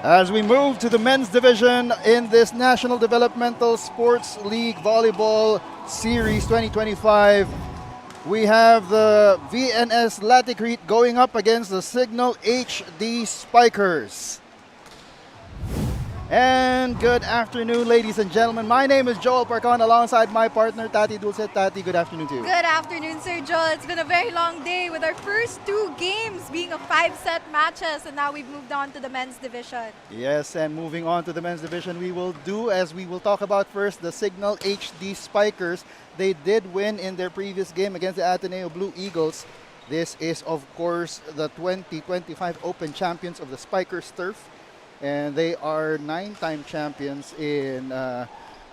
As we move to the men's division in this National Developmental Sports League Volleyball Series 2025, we have the VNS Laticrete going up against the Signal HD Spikers. And good afternoon, ladies and gentlemen. My name is Joel Parcon alongside my partner, Tati Dulce. Tati, good afternoon to you. Good afternoon, Sir Joel. It's been a very long day with our first two games being a 5-set matches, and now we've moved on to the men's division. Yes, and moving on to the men's division, we will do, as we will talk about first, the Signal HD Spikers. They did win in their previous game against the Ateneo Blue Eagles. This is, of course, the 2025 Open Champions of the Spikers Turf. And they are 9-time champions in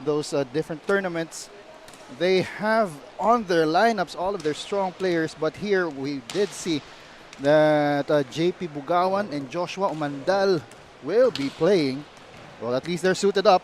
those different tournaments. They have on their lineups all of their strong players, but here we did see that JP Bugawan and Joshua Umandal will be playing. Well, at least they're suited up.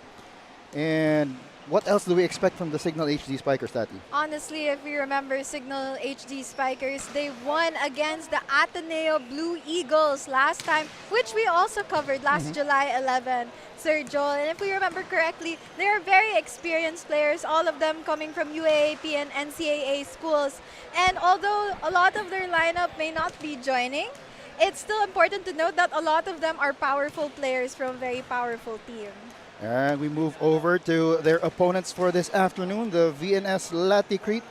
And what else do we expect from the Signal HD Spikers, Tati? Honestly, if we remember Signal HD Spikers, they won against the Ateneo Blue Eagles last time, which we also covered last July 11, Sir Joel. And if we remember correctly, they are very experienced players, all of them coming from UAAP and NCAA schools. And although a lot of their lineup may not be joining, it's still important to note that a lot of them are powerful players from a very powerful team. And we move over to their opponents for this afternoon, the VNS Laticrete.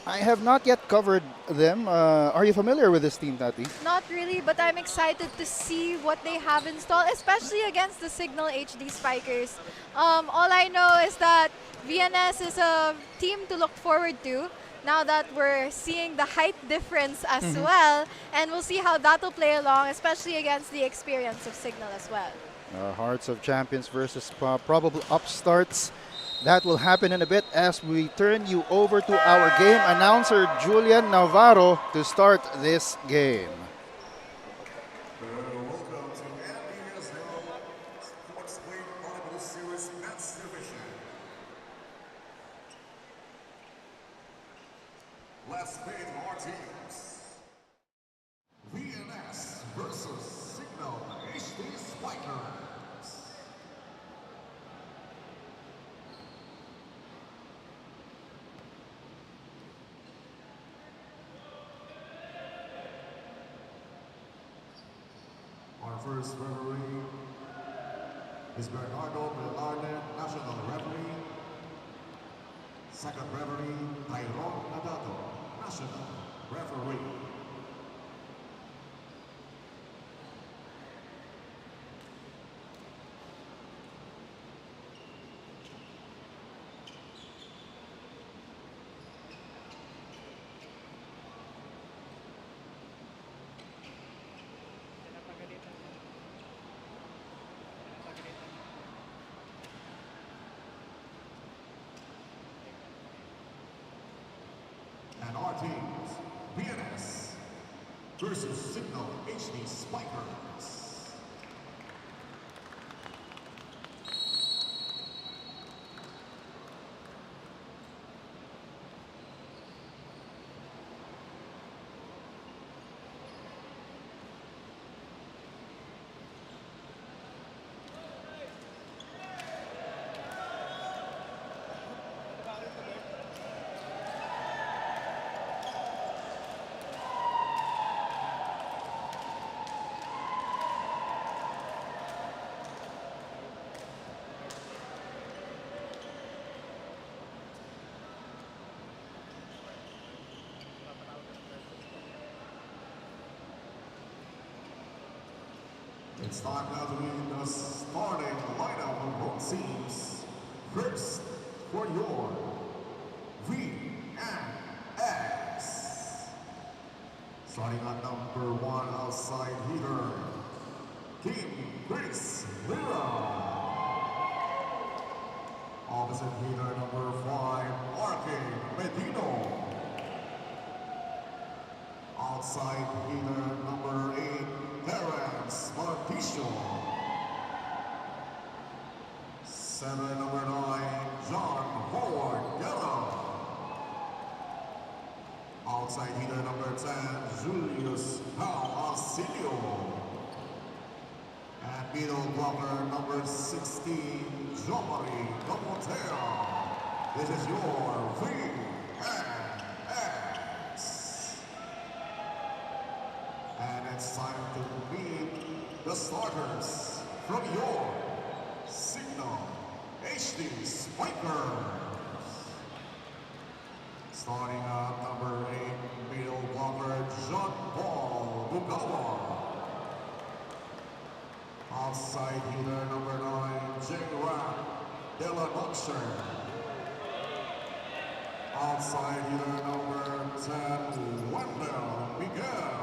I have not yet covered them. Are you familiar with this team, Tati? Not really, but I'm excited to see what they have installed, especially against the Signal HD Spikers. All I know is that VNS is a team to look forward to now that we're seeing the height difference as well, and we'll see how that will play along, especially against the experience of Signal as well. Hearts of Champions versus probable upstarts. That will happen in a bit as we turn you over to our game announcer, Julian Navarro, to start this game. Welcome to NDSL Sports League Volleyball Series Men's Division. Let's meet our teams. VNS versus Signal HD Spikers. Our first referee is Bernardo Velarde, national referee. Second referee, Tyrone Nadato, national referee. And our teams, VNS versus Signal HD Spikers. It's time now to read the starting lineup of both teams. First, for your VNS. Starting at number 1, outside hitter, Kim Chris Lira. Opposite hitter, number 5, Arke Medino. Outside hitter, number 8, Terence Marticio. 7, number 9, John Howard Guerra. Outside hitter number 10, Julius Pal Asilio. And middle blocker number 16, Jomari Gamoteo. This is your VNS. And it's time to meet the starters from your Signal HD Spikers. Starting at number 8, middle blocker John Paul Bugawa. Outside hitter number 9, J-Ram De La Noche. Outside hitter number 10, Wendell Miguel.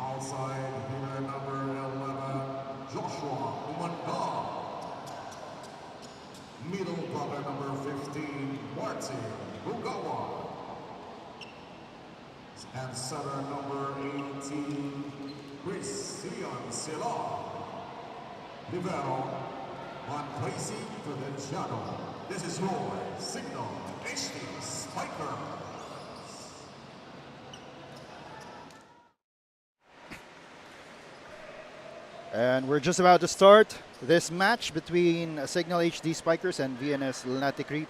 Outside hitter number 11, Joshua Umanda. Middle blocker number 15, Martin Bugawa. And center number 18, Christian Sila. Libero, on placing to the channel. This is your Signal HD Spiker. And we're just about to start this match between Signal HD Spikers and VNS Laticrete.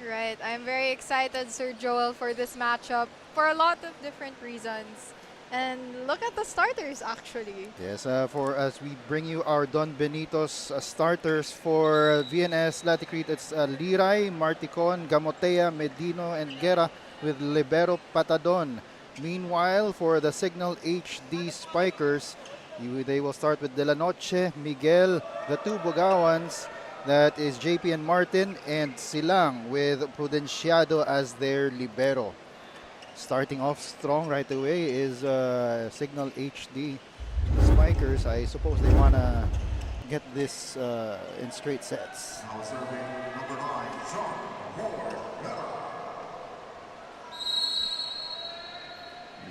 Right. I'm very excited, Sir Joel, for this matchup for a lot of different reasons. And look at the starters, actually. Yes, for as we bring you our Don Benitos starters for VNS Laticrete, it's Liray, Marticon, Gamotea, Medino, and Guerra with Libero Patadon. Meanwhile, for the Signal HD Spikers, they will start with De La Noche, Miguel, the two Bugawans, that is JP and Martin, and Silang with Prudenciado as their libero. Starting off strong right away is Signal HD Spikers. I suppose they want to get this in straight sets. Now serving number 9, John Paul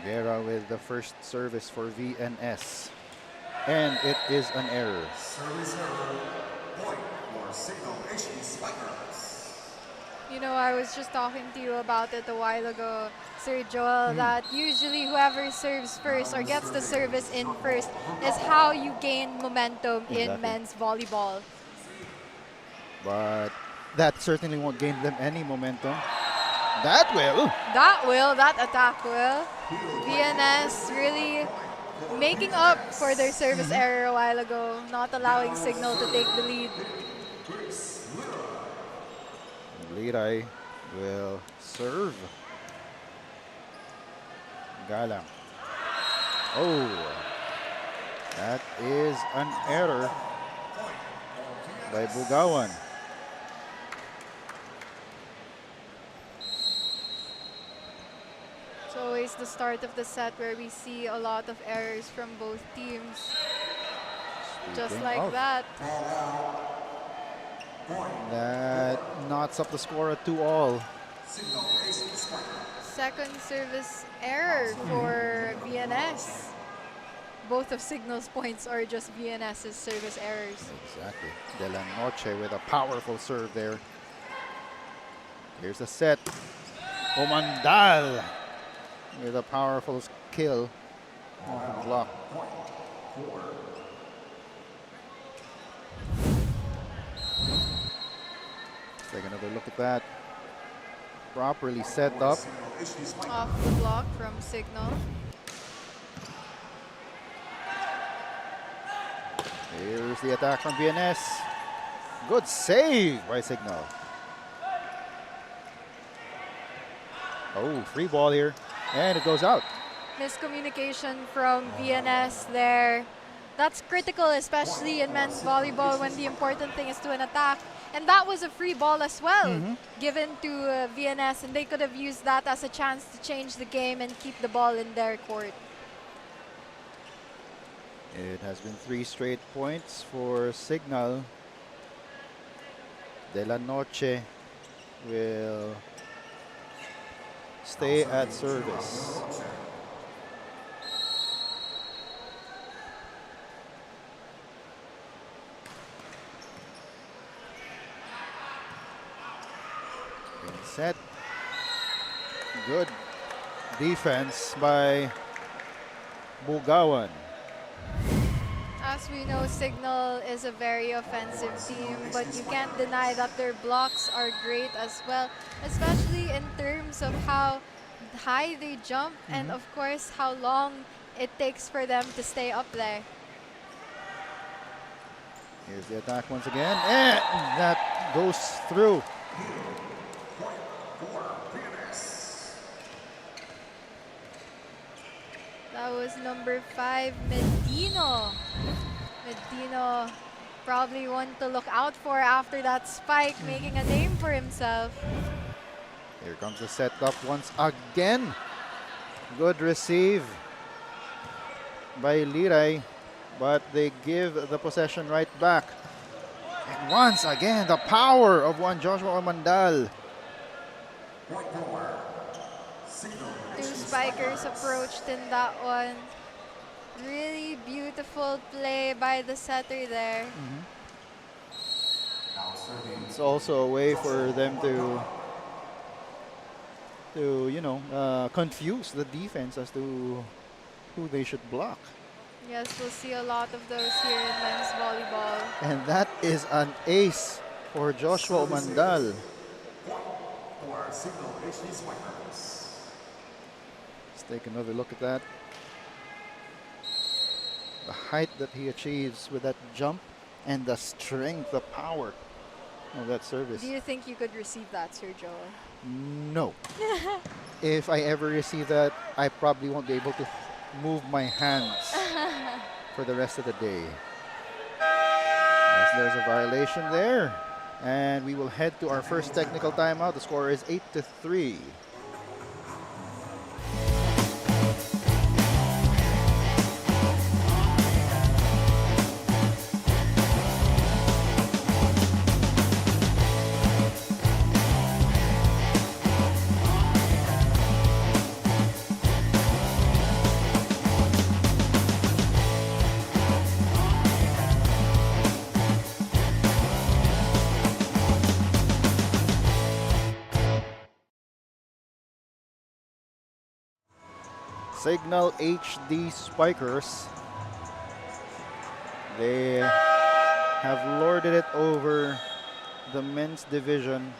Guerra with the first service for VNS. And it is an error. Service error, point for Signal HD Spikers. You know, I was just talking to you about it a while ago, Sir Joel, that usually whoever serves first or gets the service in first is how you gain momentum in men's volleyball. But that certainly won't gain them any momentum. That will. That attack will. VNS really making up for their service error a while ago, not allowing Signal to take the lead. Liray will serve. Galang. Oh, that is an error by Bugawan. It's always the start of the set where we see a lot of errors from both teams. Just Speaking like of, that. that knots up the score at 2-all. Second service error for VNS. Both of Signal's points are just VNS's service errors. Exactly. De La Noche with a powerful serve there. Here's the set. Omandal with a powerful kill off the block. Take another look at that. Properly set up. Off the block from Signal. Here's the attack from VNS. Good save by Signal. Oh, free ball here. And it goes out. Miscommunication from VNS there. That's critical, especially in men's volleyball when the important thing is to an attack. And that was a free ball as well, given to VNS, and they could have used that as a chance to change the game and keep the ball in their court. It has been 3 straight points for Signal. De La Noche will stay at service. Set. Good defense by Bugawan. As we know, Signal is a very offensive team, but you can't deny that their blocks are great as well, especially in terms of how high they jump and of course how long it takes for them to stay up there. Here's the attack once again, and that goes through. That was number 5, Medino. Medino probably one to look out for after that spike, making a name for himself. Here comes the setup once again. Good receive by Liray, but they give the possession right back. And once again, the power of one Joshua Omandal. Two spikers approached in that one. Really beautiful play by the setter there. It's also a way for them to confuse the defense as to who they should block. Yes, we'll see a lot of those here in men's volleyball. And that is an ace for Joshua Omandal. Let's take another look at that. The height that he achieves with that jump and the strength, the power of that service. Do you think you could receive that, Sir Joel? No. If I ever receive that, I probably won't be able to move my hands for the rest of the day. Yes, there's a violation there. And we will head to our first technical timeout. The score is 8-3. Signal HD Spikers. They have lorded it over the men's division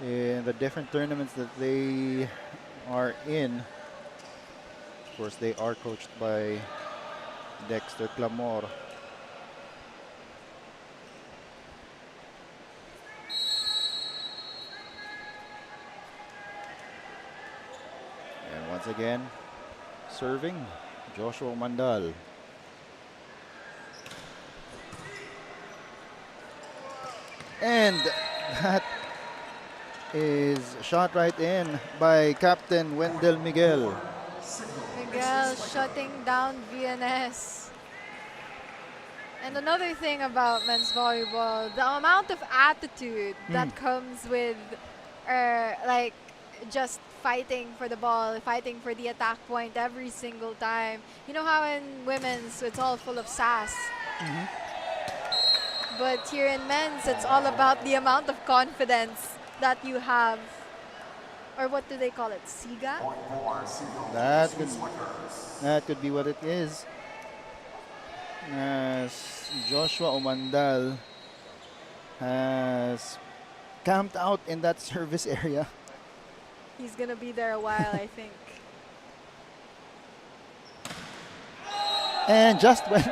in the different tournaments that they are in. Of course, they are coached by Dexter Clamor. And once again, serving Joshua Mandal. And that is shot right in by Captain Wendell Miguel. Miguel shutting down VNS. And another thing about men's volleyball, the amount of attitude that comes with like just fighting for the ball, fighting for the attack point every single time. You know how in women's it's all full of sass. But here in men's, it's all about the amount of confidence that you have. Or what do they call it? Siga? That could be what it is. As Joshua Omandal has camped out in that service area. He's going to be there a while, I think. And just when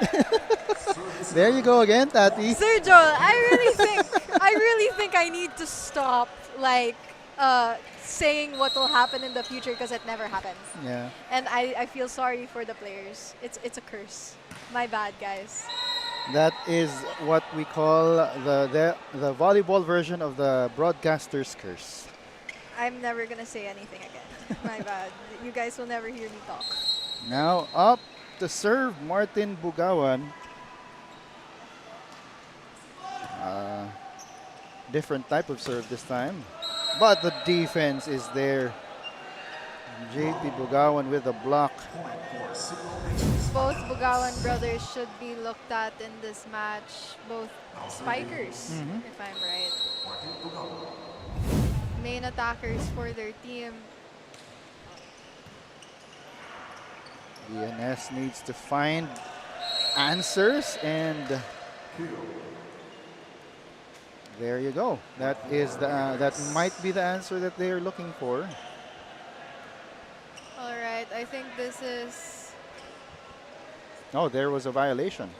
there you go again, Tati. Sir Joel, I really think I need to stop like saying what will happen in the future because it never happens. Yeah. And I feel sorry for the players. It's a curse. My bad, guys. That is what we call the volleyball version of the broadcaster's curse. I'm never gonna say anything again. My bad. You guys will never hear me talk. Now up to serve Martin Bugawan. Different type of serve this time. But the defense is there. JP Bugawan with a block. Both Bugawan brothers should be looked at in this match. Both spikers, if I'm right. Main attackers for their team. VNS needs to find answers, and there you go. That is that might be the answer that they are looking for. All right, I think this is... Oh, there was a violation.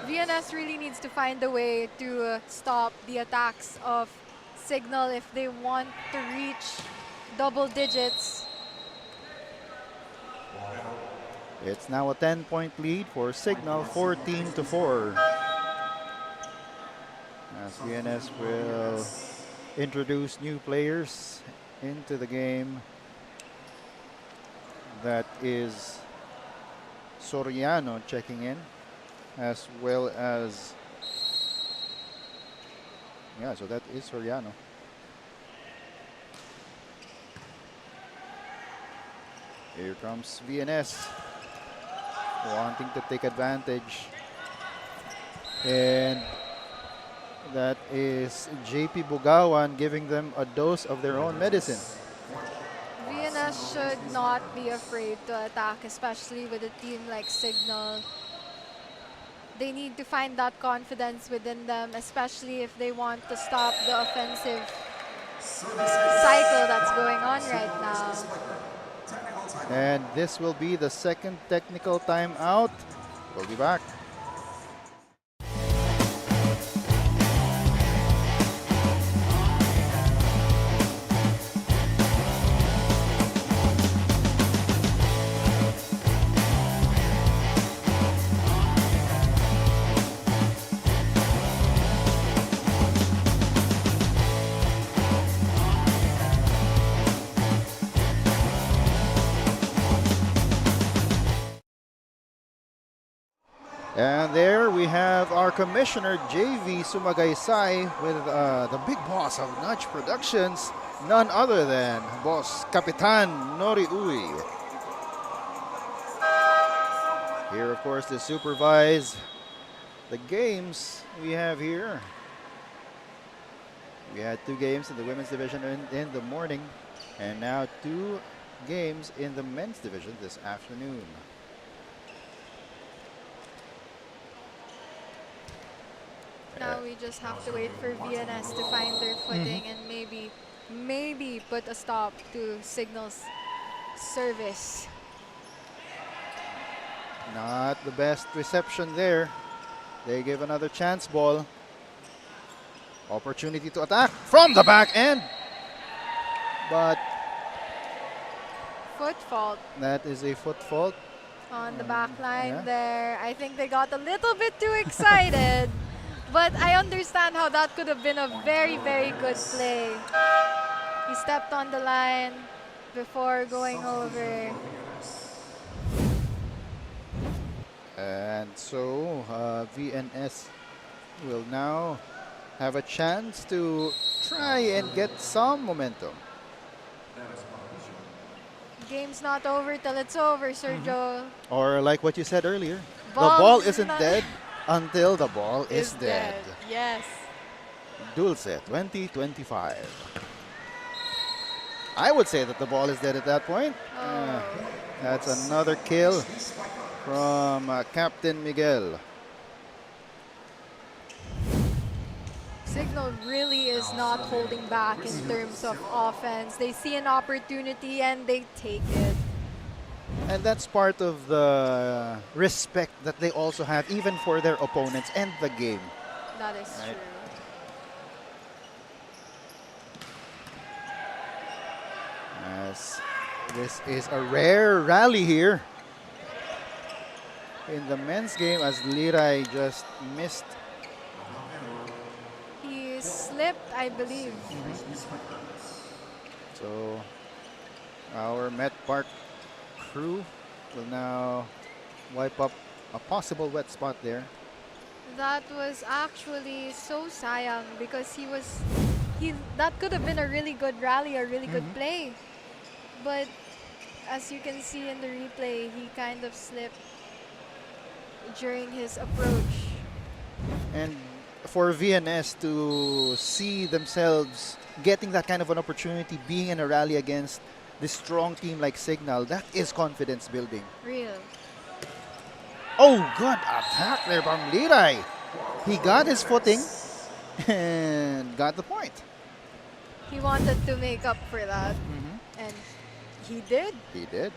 VNS really needs to find a way to stop the attacks of Signal if they want to reach double digits. It's now a 10-point lead for Signal, 14-4. As VNS will introduce new players into the game. That is Soriano checking in, as well as, yeah, so that is Soriano. Here comes VNS, wanting to take advantage. And that is JP Bugawan giving them a dose of their own medicine. VNS should not be afraid to attack, especially with a team like Signal. They need to find that confidence within them, especially if they want to stop the offensive cycle that's going on right now. And this will be the second technical timeout. We'll be back. And there we have our commissioner, JV Sumagaysay, with the big boss of Nudge Productions, none other than Boss Kapitan Nori Uy. Here, of course, to supervise the games we have here. We had 2 games in the women's division in the morning, and now 2 games in the men's division this afternoon. Now we just have to wait for VNS to find their footing and maybe put a stop to Signal's service. Not the best reception there. They give another chance ball. Opportunity to attack from the back end. But Foot fault that is a foot fault. on the back line yeah. there. I think they got a little bit too excited. But I understand how that could have been a very, very good play. He stepped on the line before going over. And so VNS will now have a chance to try and get some momentum. Game's not over till it's over, Sergio. Or like what you said earlier, the Ball's ball isn't not- dead until the ball is dead. Yes. Dulce 2025. I would say that the ball is dead at that point. That's another kill from Captain Miguel. Signal really is not holding back in terms of offense. They see an opportunity and they take it. And that's part of the respect that they also have even for their opponents and the game. That is Right. true. As this is a rare rally here in the men's game, as Liray just missed. He slipped, I believe. So our Met Park crew will now wipe up a possible wet spot there. That was actually so sayang because that could have been a really good rally, a really good play. But as you can see in the replay, he kind of slipped during his approach. And for VNS to see themselves getting that kind of an opportunity, being in a rally against this strong team like Signal, that is confidence building. Real. Oh, good attack there from Liray. He got his footing and got the point. He wanted to make up for that, and he did. He did.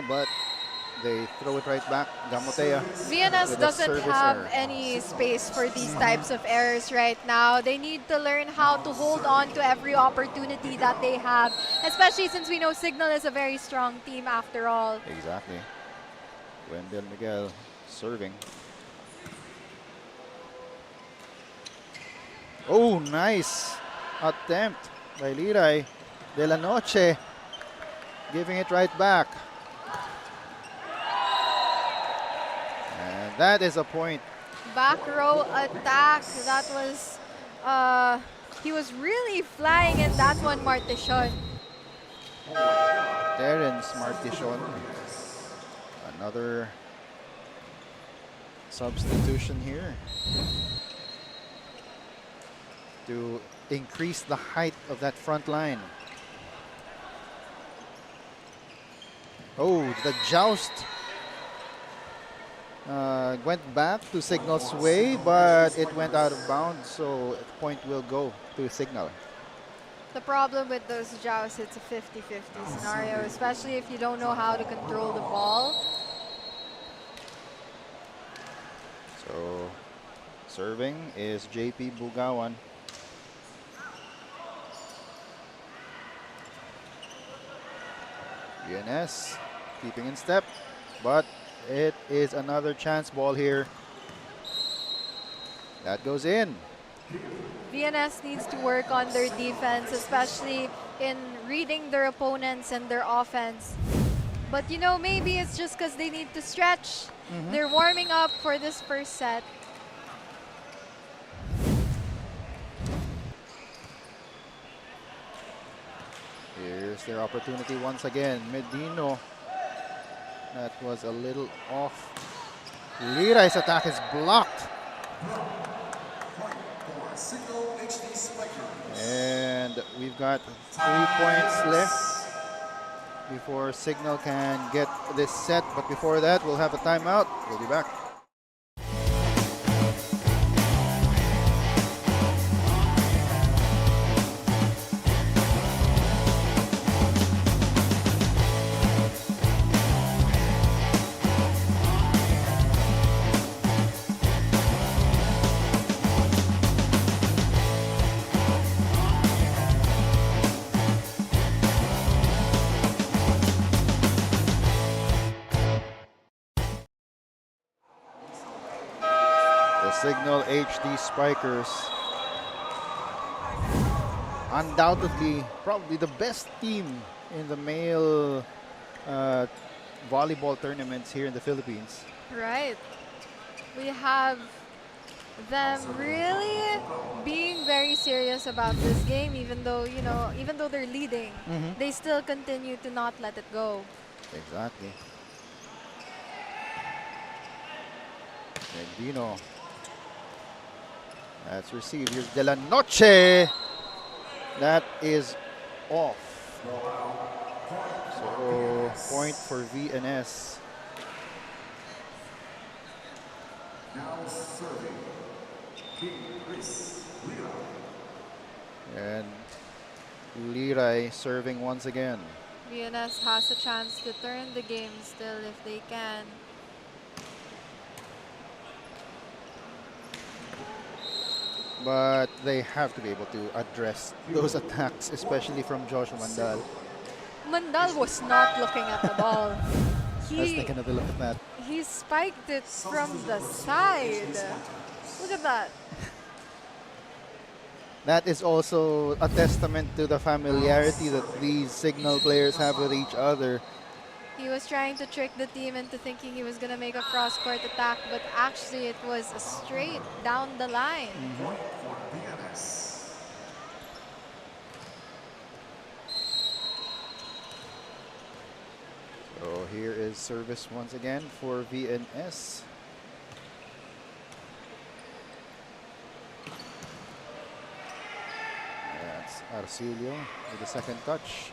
But they throw it right back. Gamotea. VNS with a doesn't service have error. any space for these types of errors right now. They need to learn how to hold on to every opportunity that they have, especially since we know Signal is a very strong team after all. Exactly. Wendell Miguel serving. Oh, nice attempt by Liray. De La Noche giving it right back. And that is a point. Back row attack. That was, he was really flying in that one, Martishon. Terence Martishon. Another substitution here to increase the height of that front line. Oh, the joust went back to Signal's way, but it went out of bounds, so the point will go to Signal. The problem with those jousts, it's a 50-50 scenario, especially if you don't know how to control the ball. So, serving is JP Bugawan. VNS keeping in step, but it is another chance ball here. That goes in. VNS needs to work on their defense, especially in reading their opponents and their offense. But you know, maybe it's just because they need to stretch. They're warming up for this first set. Here's their opportunity once again. Medino. That was a little off. Liray's attack is blocked. And we've got 3 points left before Signal can get this set. But before that, we'll have a timeout. We'll be back. Signal HD Spikers, undoubtedly probably the best team in the male volleyball tournaments here in the Philippines. Right. We have them really being very serious about this game, even though, you know, even though they're leading, they still continue to not let it go. Exactly. Medino. That's received. Here's De La Noche. That is off. So, point for VNS. Now serving, King Chris Liray. And Liray serving once again. VNS has a chance to turn the game still if they can. But they have to be able to address those attacks, especially from Joshua Mandal. Mandal was not looking at the ball. Let's take another look at that. He spiked it from the side. Look at that. That is also a testament to the familiarity that these Signal players have with each other. He was trying to trick the team into thinking he was going to make a cross-court attack, but actually it was a straight down the line. So here is service once again for VNS. Arcilio with the second touch.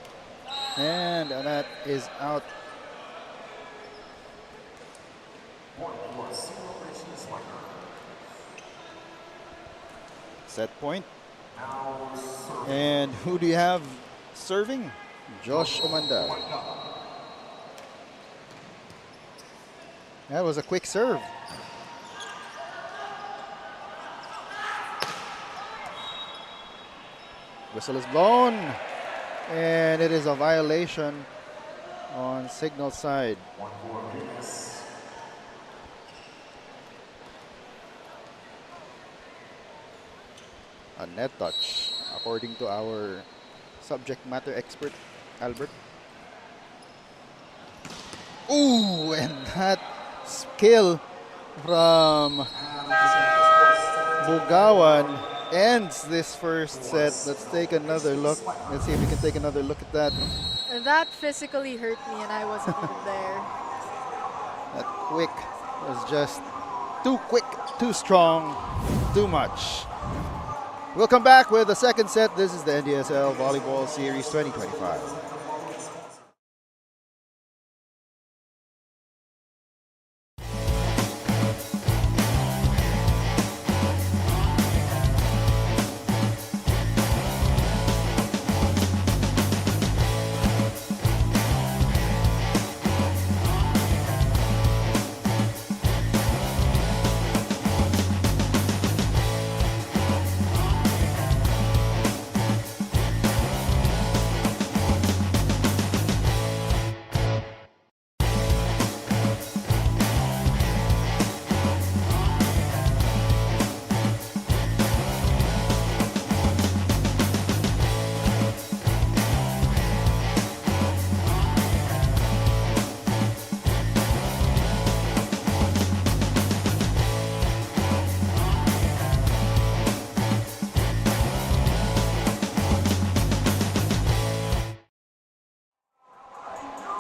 And that is out. Set point. And who do you have serving? Josh Omanda. That was a quick serve. Whistle is blown. And it is a violation on Signal side. A net touch, according to our subject matter expert, Albert. Ooh, and that skill from Bugawan ends this first set. Let's take another look. Let's see if we can take another look at that. That physically hurt me and I wasn't even there. That quick was just too quick, too strong, too much. We'll come back with the second set. This is the NDSL Volleyball Series 2025.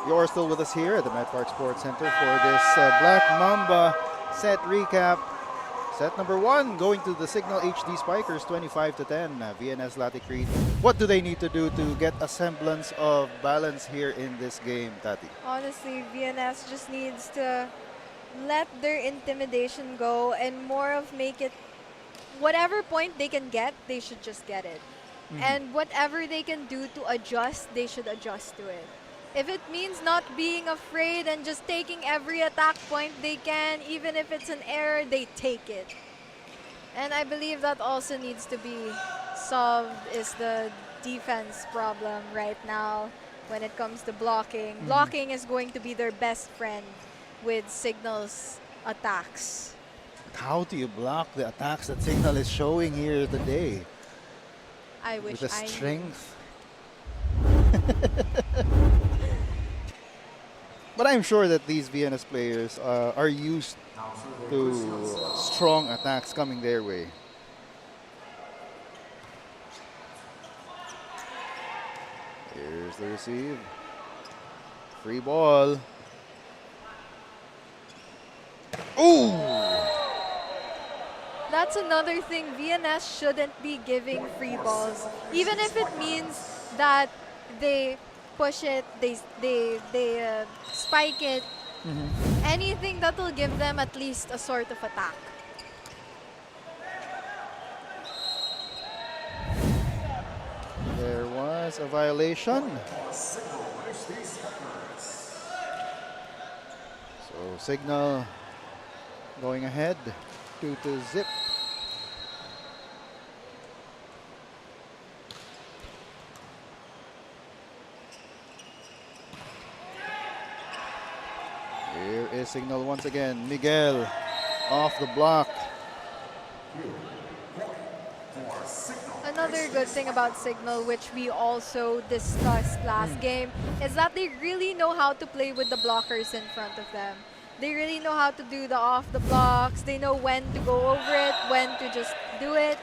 You're still with us here at the Met Park Sports Center for this Black Mamba set recap. Set number 1 going to the Signal HD Spikers 25-10. VNS Laticrete. What do they need to do to get a semblance of balance here in this game, Tati? Honestly, VNS just needs to let their intimidation go and more of make it whatever point they can get, they should just get it. And whatever they can do to adjust, they should adjust to it. If it means not being afraid and just taking every attack point they can, even if it's an error, they take it. And I believe that also needs to be solved is the defense problem right now when it comes to blocking. Blocking is going to be their best friend with Signal's attacks. How do you block the attacks that Signal is showing here today? I wish With the I knew. strength. But I'm sure that these VNS players are used to strong attacks coming their way. Here's the receive. Free ball. Ooh! That's another thing. VNS shouldn't be giving free balls, even if it means that they push it, they spike it. Anything that will give them at least a sort of attack. There was a violation. So Signal going ahead 2-0. Here is Signal once again. Miguel off the block. Another good thing about Signal, which we also discussed last game, is that they really know how to play with the blockers in front of them. They really know how to do the off the blocks. They know when to go over it, when to just do it.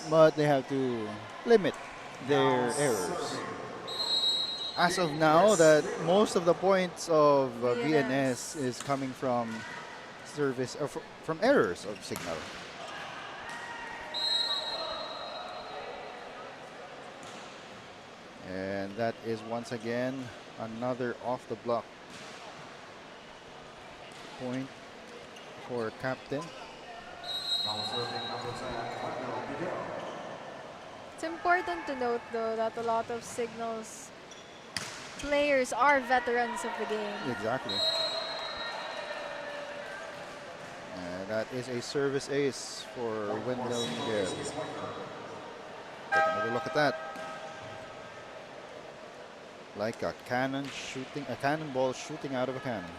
But they have to limit their errors. As of now, that most of the points of VNS is coming from service or from errors of Signal. And that is once again another off the block point for captain. Now serving number 10, Miguel. It's important to note, though, that a lot of Signals players are veterans of the game. Exactly. And that is a service ace for Wendell Miguel. Take another look at that. Like a cannonball shooting out of a cannon.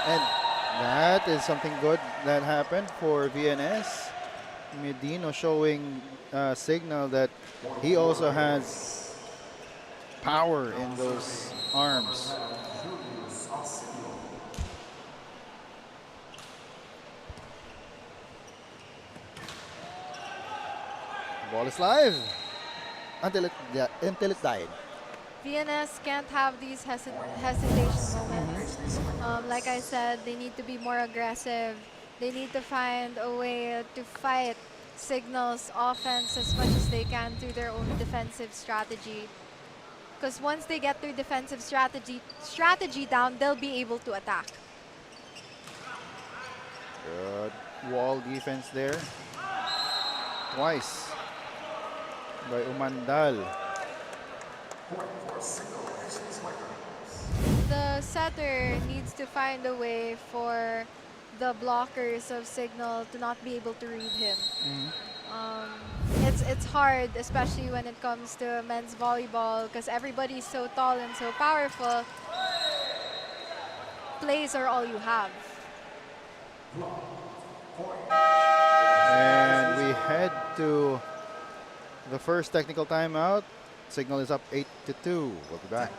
And that is something good that happened for VNS. Medino showing signal that he also has power in those arms. Ball is live until it died. VNS can't have these hesitation moments. Like I said, they need to be more aggressive. They need to find a way to fight Signal's offense as much as they can through their own defensive strategy. Because once they get their defensive strategy down, they'll be able to attack. Good wall defense there. Twice by Umandal. The setter needs to find a way for the blockers of Signal to not be able to read him. It's hard, especially when it comes to men's volleyball, because everybody's so tall and so powerful. Plays are all you have. And we head to the first technical timeout. Signal is up 8-2. We'll be back.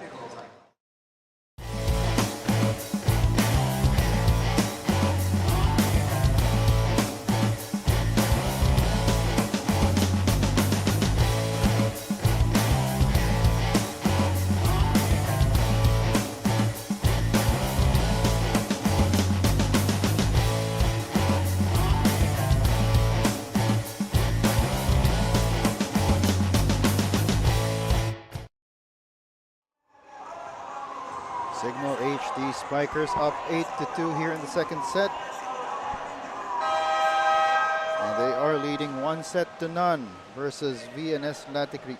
Signal HD Spikers up 8-2 here in the second set. And they are leading 1-0 versus VNS Latikrit.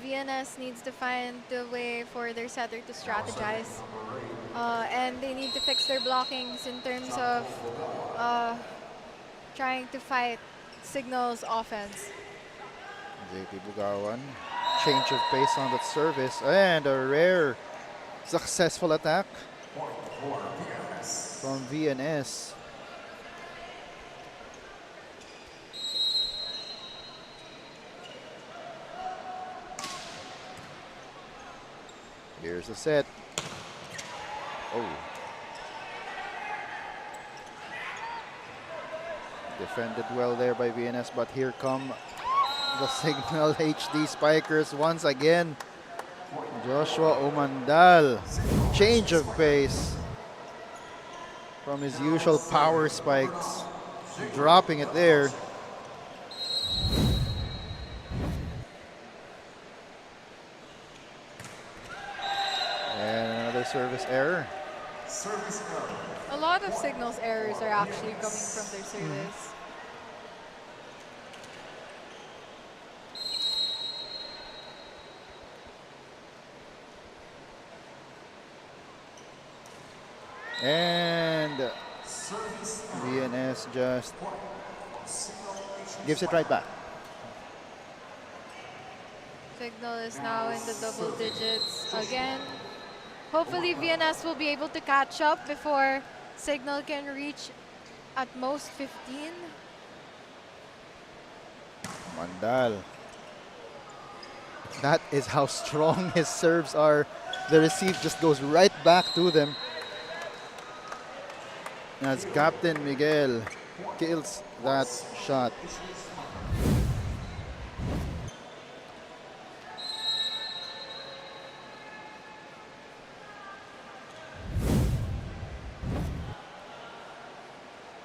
VNS needs to find a way for their setter to strategize. And they need to fix their blockings in terms of trying to fight Signal's offense. JP Bugawan, change of pace on that service, and a rare successful attack from VNS. Here's the set. Oh. Defended well there by VNS, but here come the Signal HD Spikers once again. Joshua Umandal, change of pace from his usual power spikes, dropping it there. And another service error. A lot of Signal's errors are actually coming from their service. And VNS just gives it right back. Signal is now in the double digits again. Hopefully VNS will be able to catch up before Signal can reach at most 15. Mandal. That is how strong his serves are. The receive just goes right back to them. As Captain Miguel kills that shot.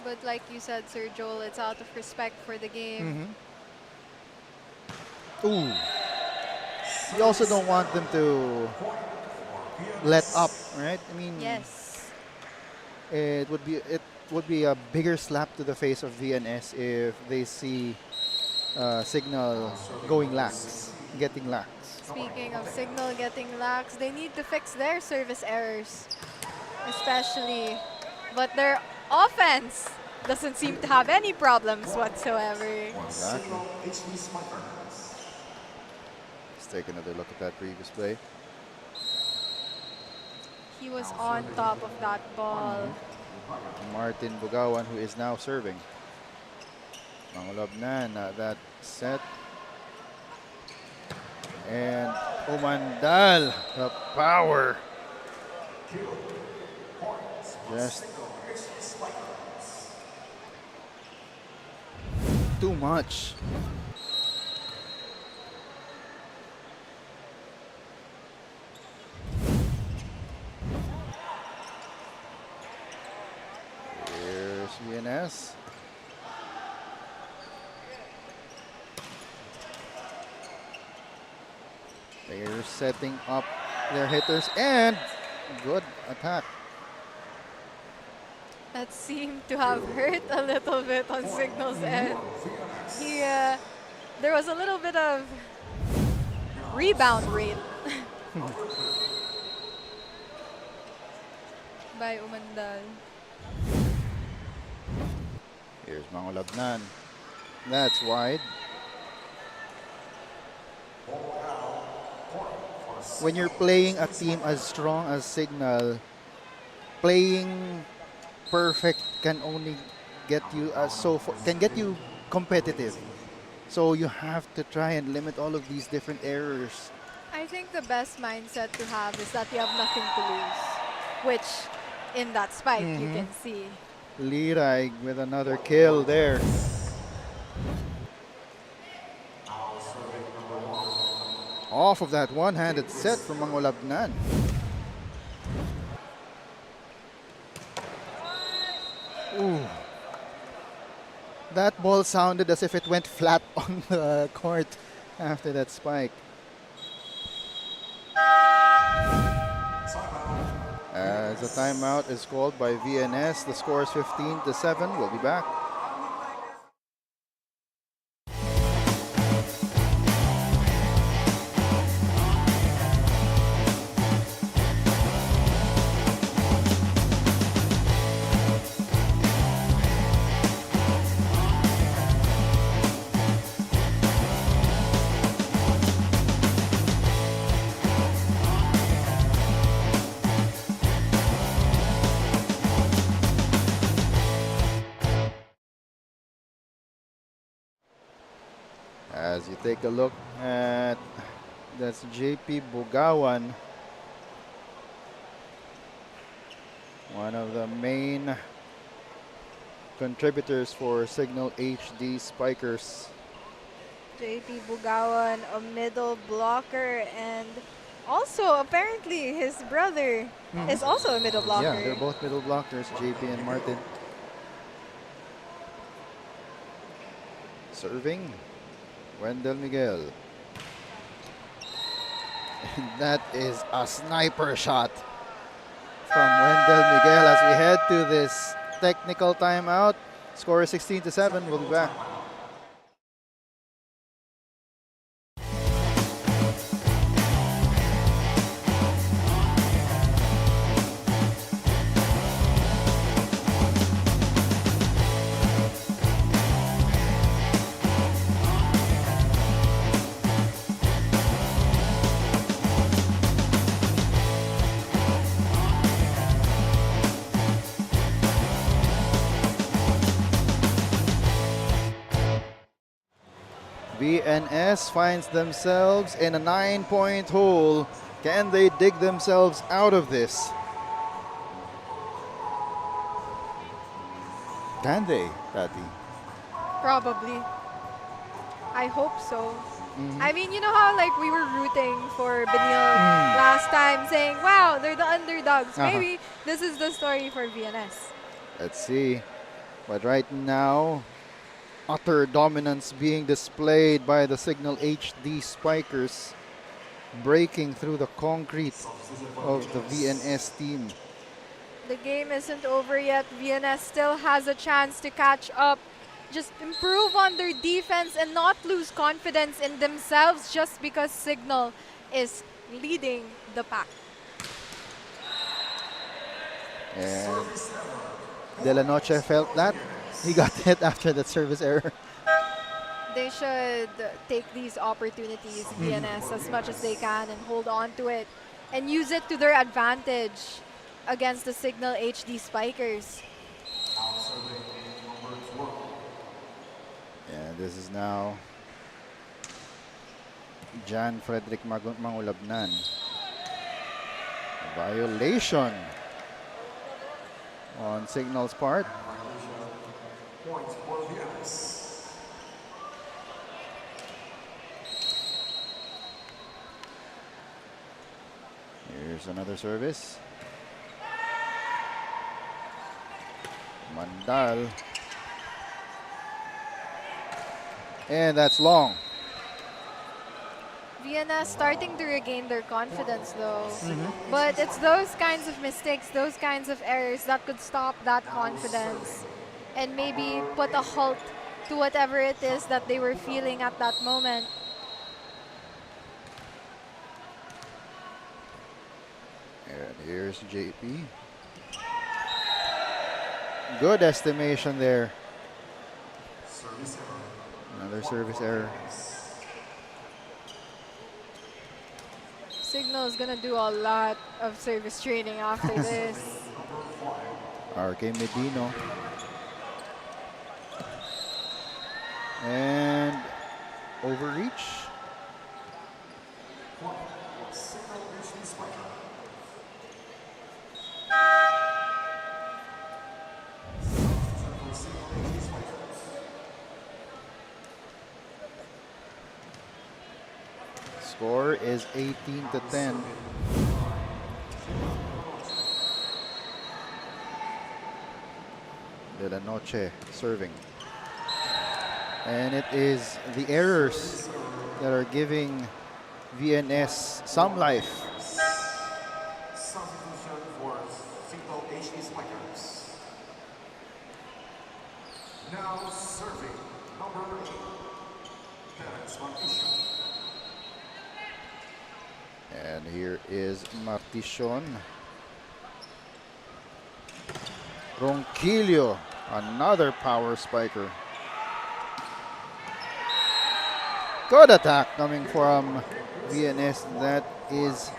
But like you said, Sir Joel, it's out of respect for the game. Ooh. You also don't want them to let up, right? I mean, Yes. it would be a bigger slap to the face of VNS if they see Signal going lax, getting lax. Speaking of Signal getting lax, they need to fix their service errors, especially. But their offense doesn't seem to have any problems whatsoever. Exactly. Let's take another look at that previous play. He was on top of that ball. Martin Bugawan, who is now serving. Mangulabnan, that set. And Umandal, the power. Just too much. Here's VNS. They're setting up their hitters and good attack. That seemed to have hurt a little bit on Signal's end. There was a little bit of rebound rate by Umandal. Here's Mangulabnan. That's wide. When you're playing a team as strong as Signal, playing perfect can only get you can get you competitive. So you have to try and limit all of these different errors. I think the best mindset to have is that you have nothing to lose, which in that spike you can see. Liray with another kill there. Off of that one-handed set from Mangulabnan. Ooh. That ball sounded as if it went flat on the court after that spike. As a timeout is called by VNS, the score is 15-7. We'll be back. As you take a look at, that's JP Bugawan, one of the main contributors for Signal HD Spikers. JP Bugawan, a middle blocker, and also apparently his brother is also a middle blocker. Yeah, they're both middle blockers, JP and Martin. Serving, Wendell Miguel. And that is a sniper shot from Wendell Miguel as we head to this technical timeout. Score is 16-7. We'll be back. VNS finds themselves in a 9-point hole. Can they dig themselves out of this? Can they, Tati? Probably. I hope so. I mean, you know how like we were rooting for Benil last time, saying, wow, they're the underdogs. Maybe this is the story for VNS. Let's see. But right now, utter dominance being displayed by the Signal HD Spikers, breaking through the concrete of the VNS team. The game isn't over yet. VNS still has a chance to catch up. Just improve on their defense and not lose confidence in themselves just because Signal is leading the pack. And De La Noche felt that. He got hit after that service error. They should take these opportunities, VNS, as much as they can and hold on to it and use it to their advantage against the Signal HD Spikers. And this is now Jan Frederick Mangulabnan. Violation on Signal's part. Points for VNS. Here's another service. Mandal. And that's long. VNS starting to regain their confidence though. But it's those kinds of mistakes, those kinds of errors that could stop that confidence and maybe put a halt to whatever it is that they were feeling at that moment. And here's JP. Good estimation there. Service error. Another service error. Signal is gonna do a lot of service training after this. RK Medino. And overreach. Signal HD Spiker. Score is 18-10. De La Noche serving. And it is the errors that are giving VNS some life. Substitution for Signal HD Spikers. Now serving number 8. Terence Marticio. And here is Martishon. Ronquillo, another power spiker. Good attack coming from VNS. That is,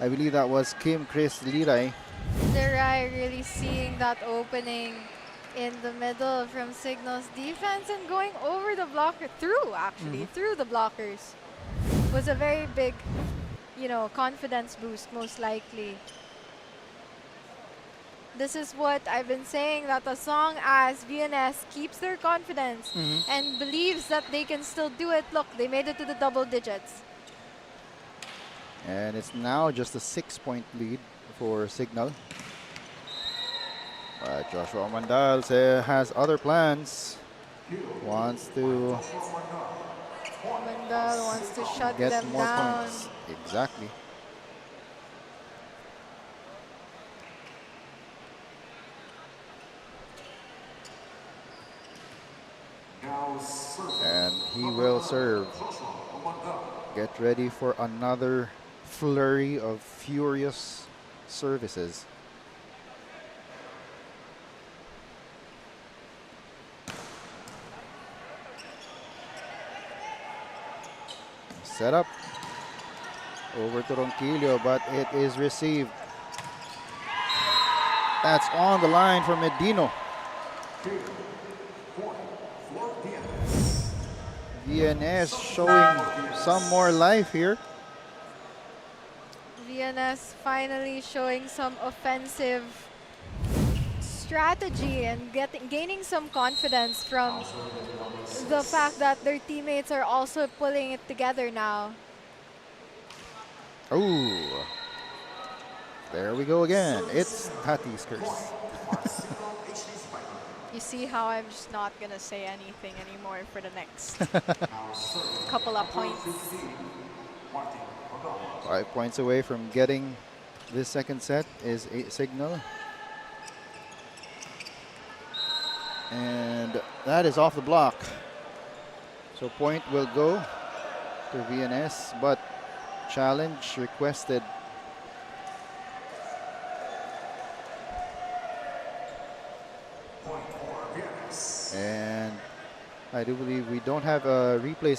I believe that was Kim Chris Liray. Liray really seeing that opening in the middle from Signal's defense and going over the blocker, through the blockers. Was a very big, confidence boost, most likely. This is what I've been saying, that as long as VNS keeps their confidence and believes that they can still do it, look, they made it to the double digits. And it's now just a 6-point lead for Signal. But Joshua Mandal has other plans. Wants to Mandal wants to shut get them more down. points. Exactly. Now serving. And he will serve. Get ready for another flurry of furious services. Set up over to Ronquillo, but it is received. That's on the line for Medino. VNS showing some more life here. VNS finally showing some offensive strategy and gaining some confidence from the fact that their teammates are also pulling it together now. Oh, there we go again. It's Tati's curse. You see how I'm just not gonna say anything anymore for the next couple of points. 5 points away from getting this second set is a Signal. And that is off the block. So point will go to VNS, but challenge requested. And I do believe we don't have a replay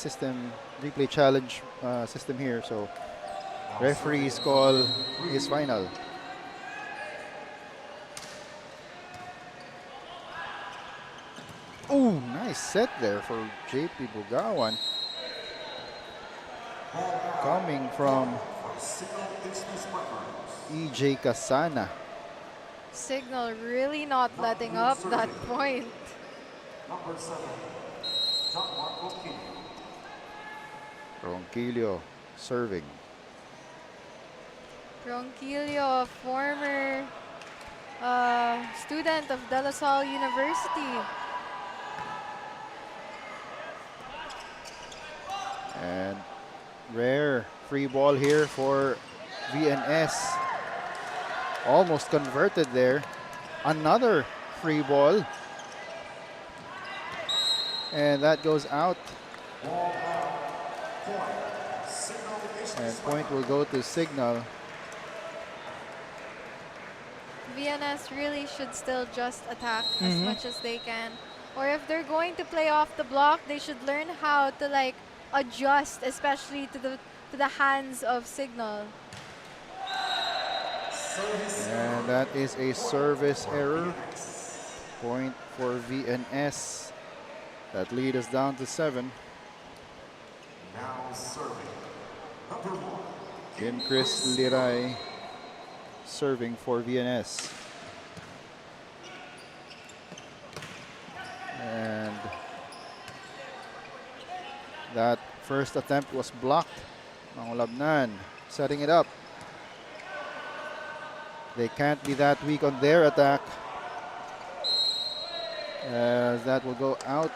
challenge system here, so referee's call is final. Oh, nice set there for JP Bugawan. Coming from EJ Casana. Signal really not letting up that point. Ronquillo serving. Ronquillo, a former student of De La Salle University. And rare free ball here for VNS. Almost converted there. Another free ball. And that goes out. And point will go to Signal. VNS really should still just attack as much as they can. Or if they're going to play off the block, they should learn how to like adjust, especially to the hands of Signal. And that is a service error. Point for VNS. That lead us down to 7. Now serving. Number 1. Kim Chris Liray serving for VNS. And that first attempt was blocked. Mangulabnan setting it up. They can't be that weak on their attack, as that will go out.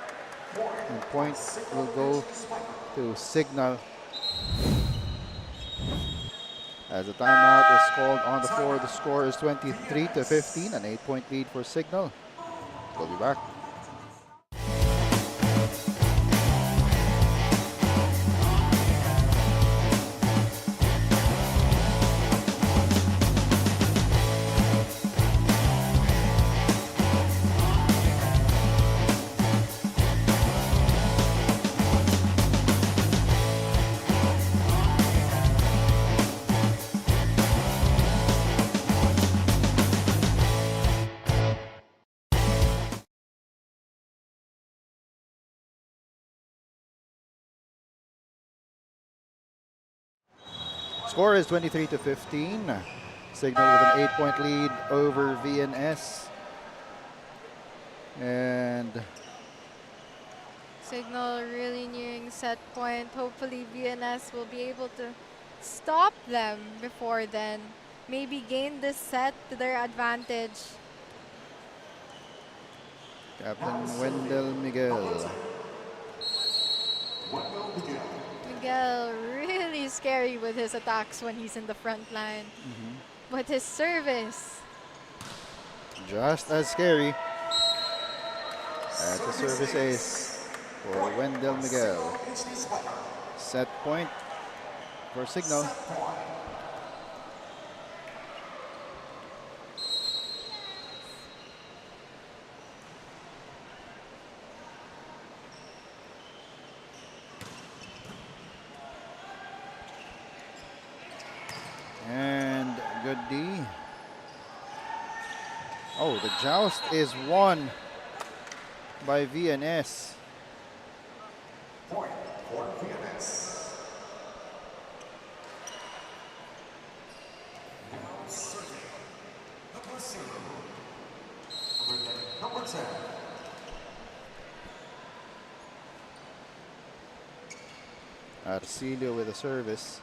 And point will go to Signal. As the timeout is called on the floor, the score is 23-15, an 8-point lead for Signal. We'll be back. Score is 23-15. Signal with an 8-point lead over VNS. And Signal really nearing set point. Hopefully VNS will be able to stop them before then. Maybe gain this set to their advantage. Captain Wendell Miguel. Miguel really scary with his attacks when he's in the front line. But his service. Just as scary. That's a service ace for Wendell Miguel. Set point for Signal. And good D. Oh, the joust is won by VNS. Point for VNS. Now serving. Number 0. Number 10. Arcilio with a service.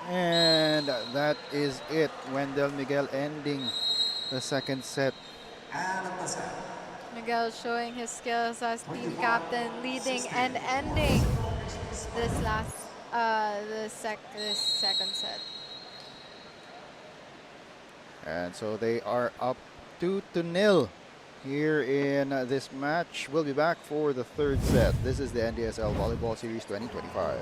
And that is it. Wendell Miguel ending the second set And at the set, Miguel showing his skills as team captain, leading and ending this this second set. And so they are up 2-0 here in this match. We'll be back for the third set. This is the NDSL Volleyball Series 2025.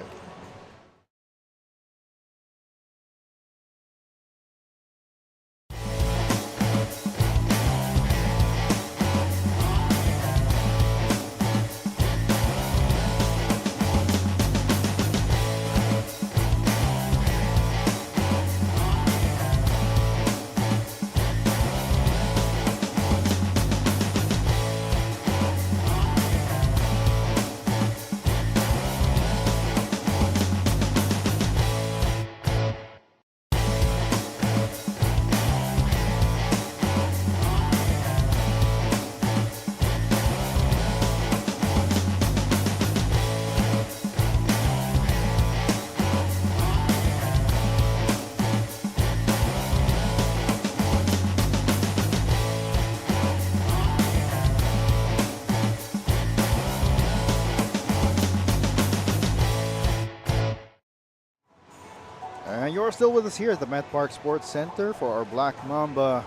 And you're still with us here at the Met Park Sports Center for our Black Mamba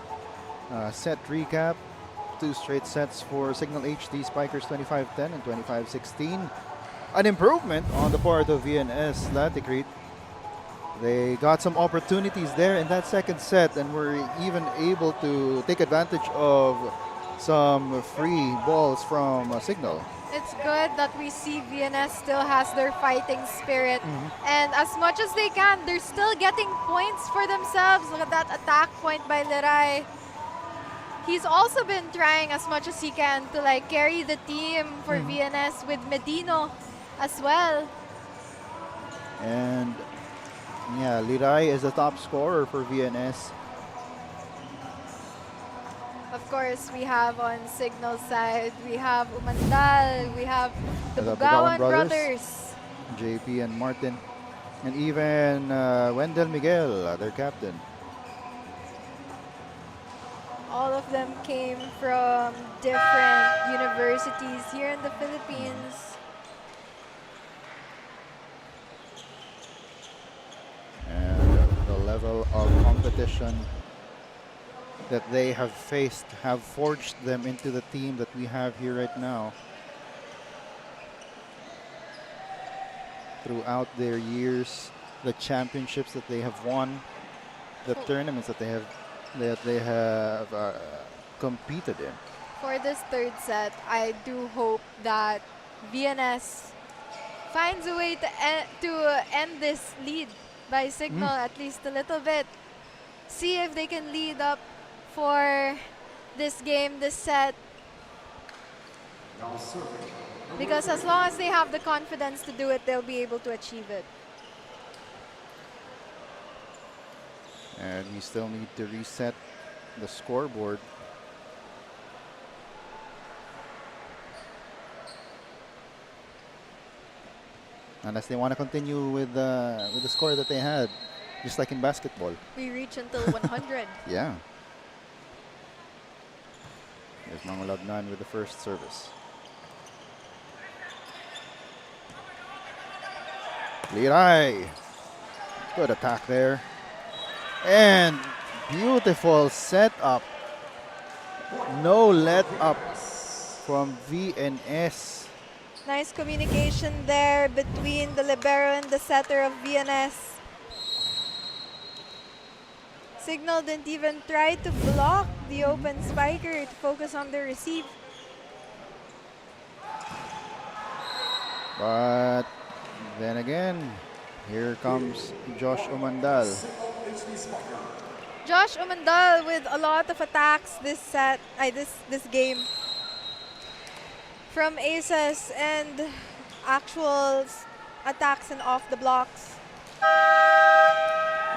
set recap. 2 straight sets for Signal HD Spikers 25-10 and 25-16. An improvement on the part of VNS Laticrete. They got some opportunities there in that second set and were even able to take advantage of some free balls from Signal. It's good that we see VNS still has their fighting spirit. And as much as they can, they're still getting points for themselves. Look at that attack point by Liray. He's also been trying as much as he can to like carry the team for VNS with Medino as well. And yeah, Liray is the top scorer for VNS. Of course, we have on Signal side, we have Umandal, we have the Bugawan brothers. JP and Martin. And even Wendell Miguel, their captain. All of them came from different universities here in the Philippines. And the level of competition that they have faced have forged them into the team that we have here right now. Throughout their years, the championships that they have won, the tournaments that they have competed in. For this third set, I do hope that VNS finds a way to end this lead by Signal at least a little bit. See if they can lead up for this game, this set. Because as long as they have the confidence to do it, they'll be able to achieve it. And we still need to reset the scoreboard. Unless they want to continue with the score that they had, just like in basketball. We reach until 100. Yeah. There's Mangulagnan with the first service. Liray. Good attack there. And beautiful setup. No let up from VNS. Nice communication there between the libero and the setter of VNS. Signal didn't even try to block the open spiker to focus on the receive. But then again, here comes Josh Umandal. Josh Umandal with a lot of attacks this set, this game. From aces and actual attacks and off the blocks.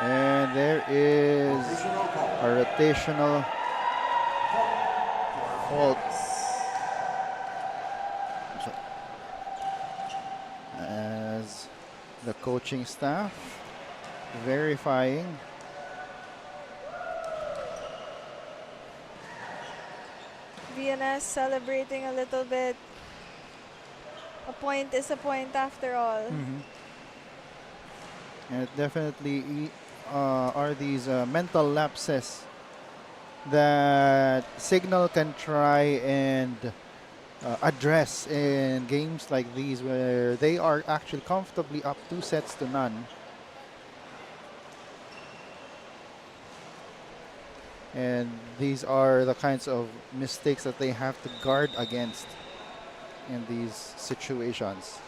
And there is a rotational fault. As the coaching staff verifying. VNS celebrating a little bit. A point is a point after all. And it definitely are these mental lapses that Signal can try and address in games like these where they are actually comfortably up 2-0. And these are the kinds of mistakes that they have to guard against in these situations.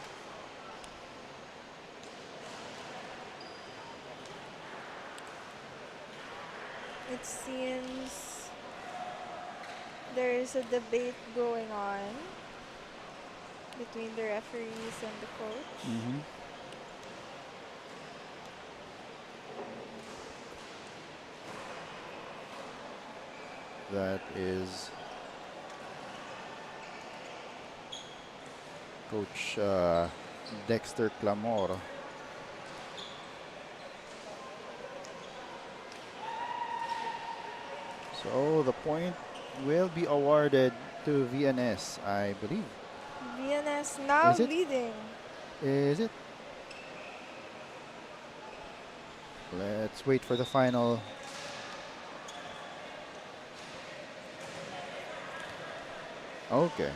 It seems there is a debate going on between the referees and the coach. That is Coach Dexter Clamor. So the point will be awarded to VNS, I believe. VNS now Is it? leading. Is it? Let's wait for the final. Okay.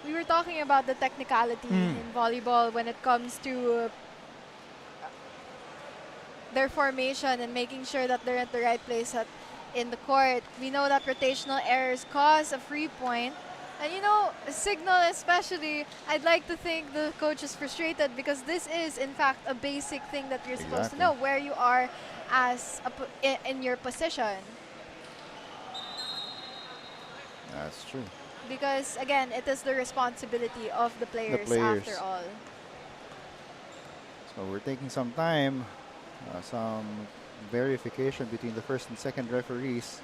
We were talking about the technicality in volleyball when it comes to their formation and making sure that they're at the right place in the court. We know that rotational errors cause a free point. And you know, Signal especially, I'd like to think the coach is frustrated because this is in fact a basic thing that you're supposed to know, where you are as in your position. That's true. Because again, it is the responsibility of the players after all. So we're taking some time, some verification between the first and second referees.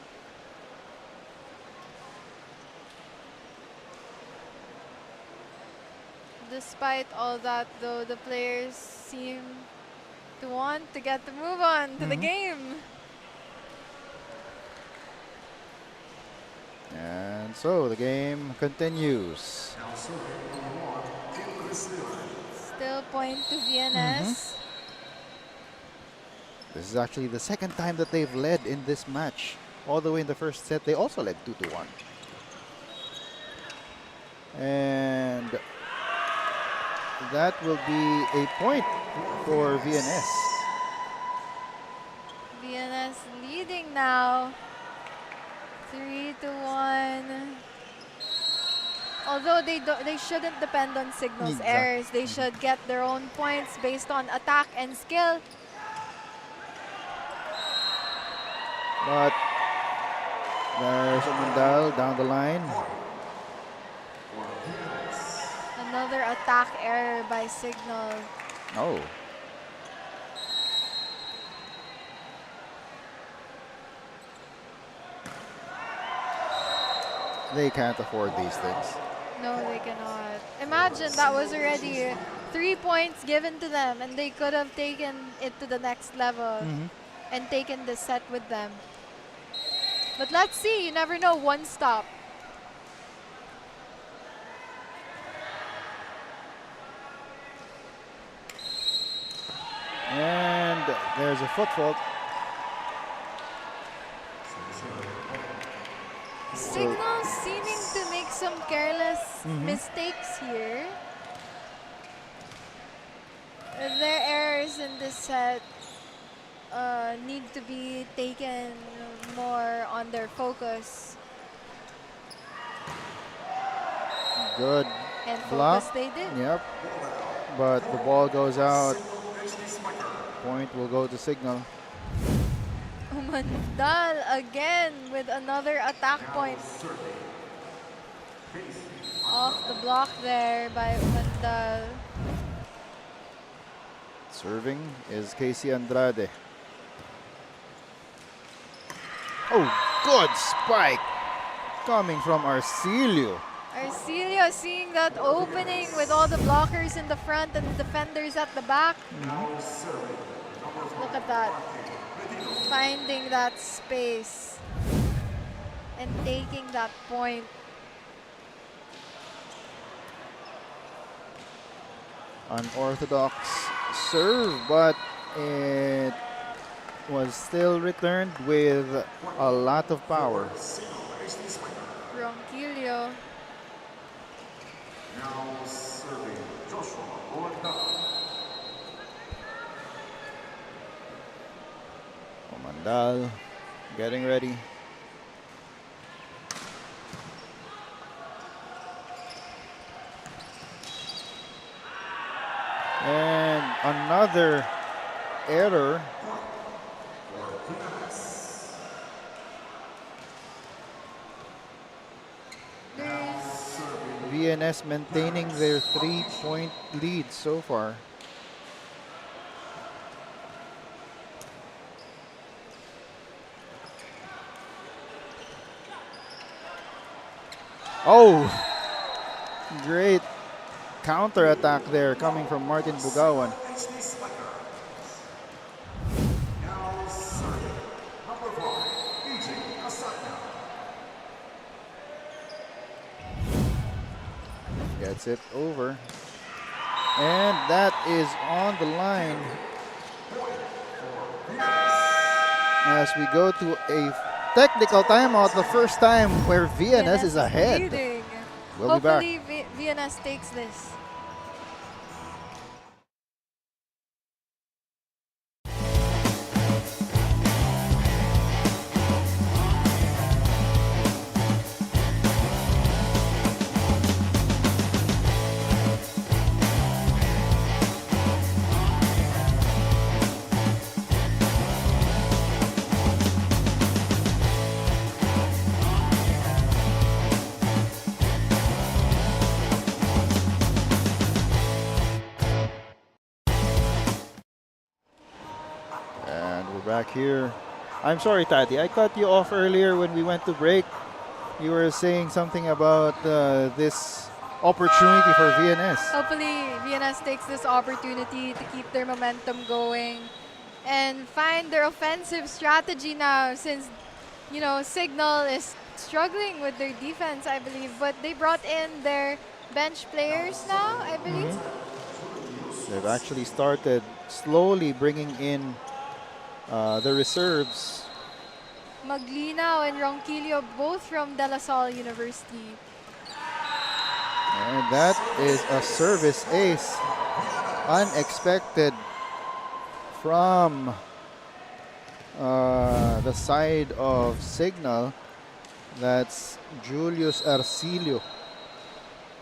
Despite all that though, the players seem to want to get the move on to the game. And so the game continues. Still point to VNS. This is actually the second time that they've led in this match. All the way in the first set, they also led 2-1. And that will be a point for VNS. VNS leading now, 3-1. Although they shouldn't depend on Signal's errors, they should get their own points based on attack and skill. But there's Umandal down the line. Another attack error by Signal. Oh. They can't afford these things. No, they cannot. Imagine that was already 3 points given to them and they could have taken it to the next level and taken the set with them. But let's see, you never know, one stop. And there's a foot fault. Signal seeming to make some careless mistakes here. Their errors in this set need to be taken more on their focus. Good And block. focus they did. Yep. But the ball goes out. Point will go to Signal. Umandal again with another attack point. Off the block there by Umandal. Serving is Casey Andrade. Oh, good spike coming from Arcilio. Arcilio seeing that opening with all the blockers in the front and the defenders at the back. Look at that. Finding that space and taking that point. Unorthodox serve, but it was still returned with a lot of power. Ronquillo. Now serving Joshua Orda. Omandal getting ready. And another error. VNS maintaining their 3-point lead so far. Oh, great counter attack there coming from Martin Bugawan. Now serving number 5, CIGNAL. Gets it over. And that is on the line. As we go to a technical timeout, the first time where VNS is ahead. Leading. We'll be back. Hopefully VNS takes this. Back here. I'm sorry, Tati. I cut you off earlier when we went to break. You were saying something about this opportunity for VNS. Hopefully VNS takes this opportunity to keep their momentum going and find their offensive strategy now, since Signal is struggling with their defense, I believe, but they brought in their bench players now, I believe. They've actually started slowly bringing in the reserves. Maglinaw and Ronquillo, both from De La Salle University. And that is a service ace. Unexpected from the side of Signal. That's Julius Arcilio.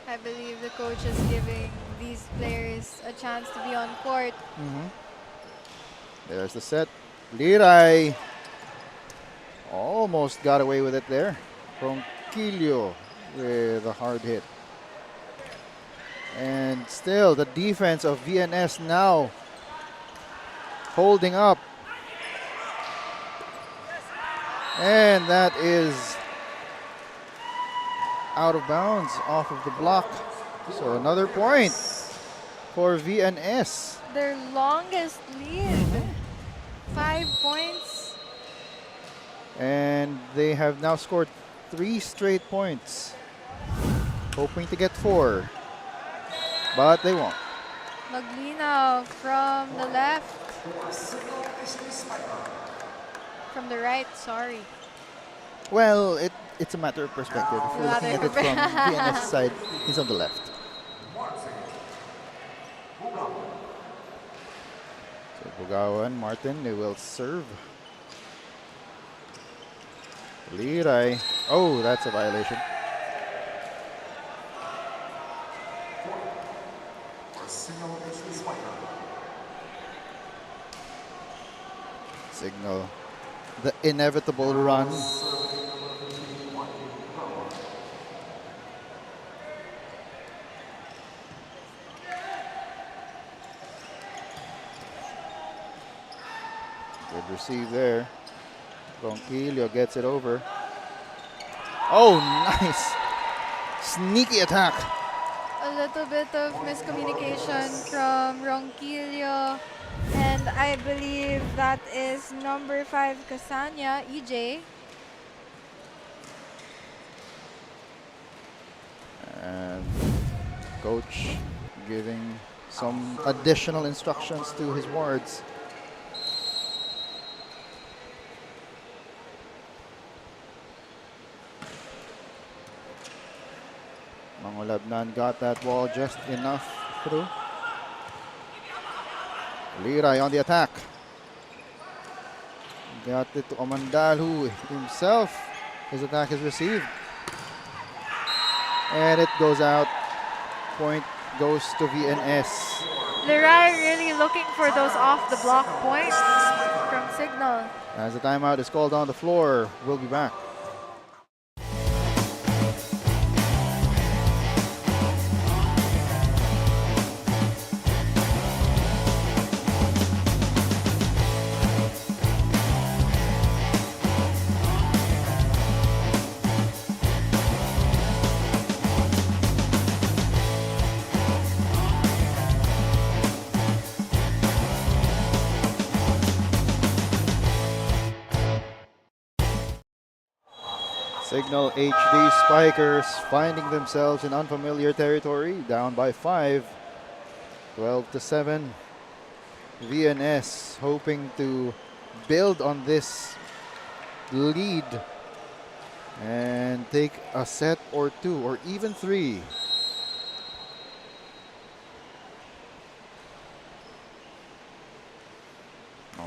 I believe the coach is giving these players a chance to be on court. There's the set. Liray almost got away with it there. Ronquillo with a hard hit. And still the defense of VNS now holding up. And that is out of bounds off of the block. So another point for VNS. Their longest lead. 5 points. And they have now scored 3 straight points. Hoping to get 4. But they won't. Maglinaw from the left. From the right, sorry. Well, it's a matter of perspective. If we're looking at it from VNS side, he's on the left. So Bugawan, Martin, they will serve. Liray. Oh, that's a violation. Signal. The inevitable run. Good receive there. Ronquillo gets it over. Oh, nice. Sneaky attack. A little bit of miscommunication from Ronquillo. And I believe that is number 5, Casania, EJ. And coach giving some additional instructions to his wards. Mangulabnan got that ball just enough through. Liray on the attack. Got it to Amandal, who himself, his attack is received. And it goes out. Point goes to VNS. Liray really looking for those off the block points from Signal. As the timeout is called on the floor, we'll be back. Signal HD Spikers finding themselves in unfamiliar territory, down by 5, 12-7. VNS hoping to build on this lead and take a set or 2 or even 3.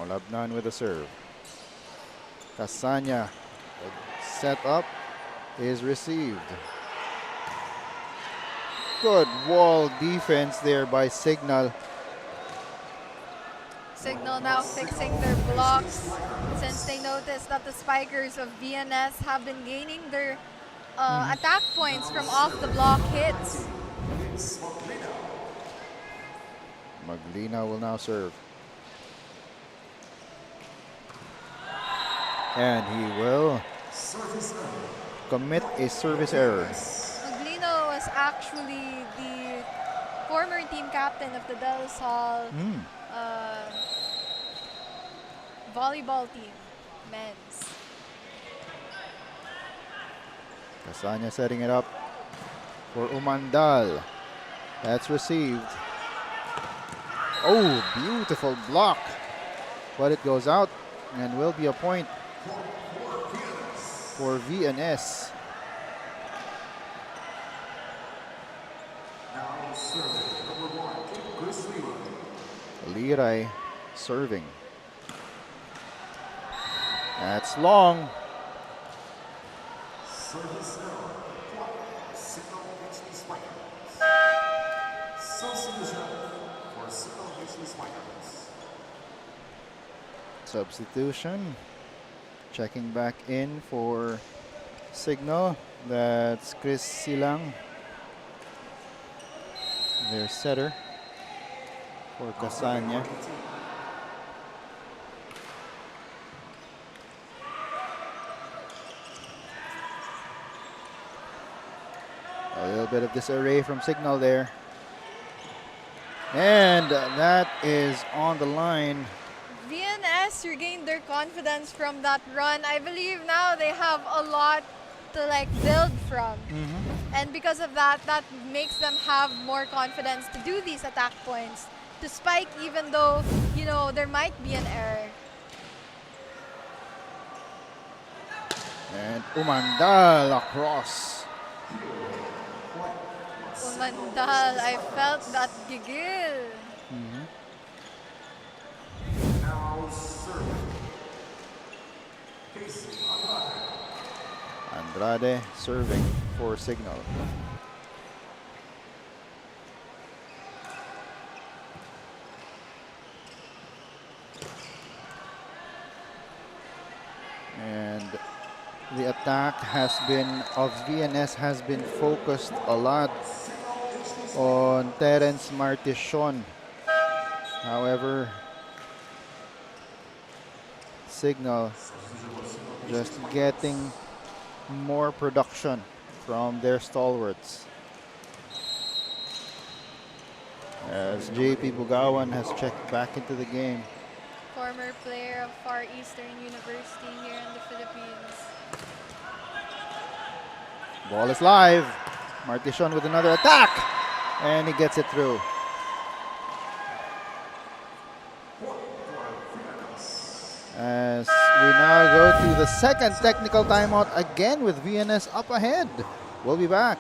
Labnan with a serve. Casania. Set up is received. Good wall defense there by Signal. Signal now fixing their blocks since they noticed that the spikers of VNS have been gaining their attack points from off the block hits. Maglina will now serve. And he will commit a service error. Maglino was actually the former team captain of the Del Sol volleyball team, men's. Casania setting it up for Umandal. That's received. Oh, beautiful block. But it goes out and will be a point for VNS. Now serving number 1, Chris Liray serving. That's long. Service error. Signal HD Spikers. Substitution for Signal HD Spikers. Substitution. Checking back in for Signal. That's Chris Silang, their setter for Casania. A little bit of disarray from Signal there. And that is on the line. VNS regained their confidence from that run. I believe now they have a lot to build from. And because of that, that makes them have more confidence to do these attack points, to spike even though, there might be an error. And Umandal across. Umandal, I felt that gigil. Now serving. Casey Andrade serving for Signal. And the attack of VNS has been focused a lot on Terence Martichon. However, Signal just getting more production from their stalwarts. As JP Bugawan has checked back into the game. Former player of Far Eastern University here in the Philippines. Ball is live. Martishon with another attack. And he gets it through. As we now go to the second technical timeout again with VNS up ahead. We'll be back.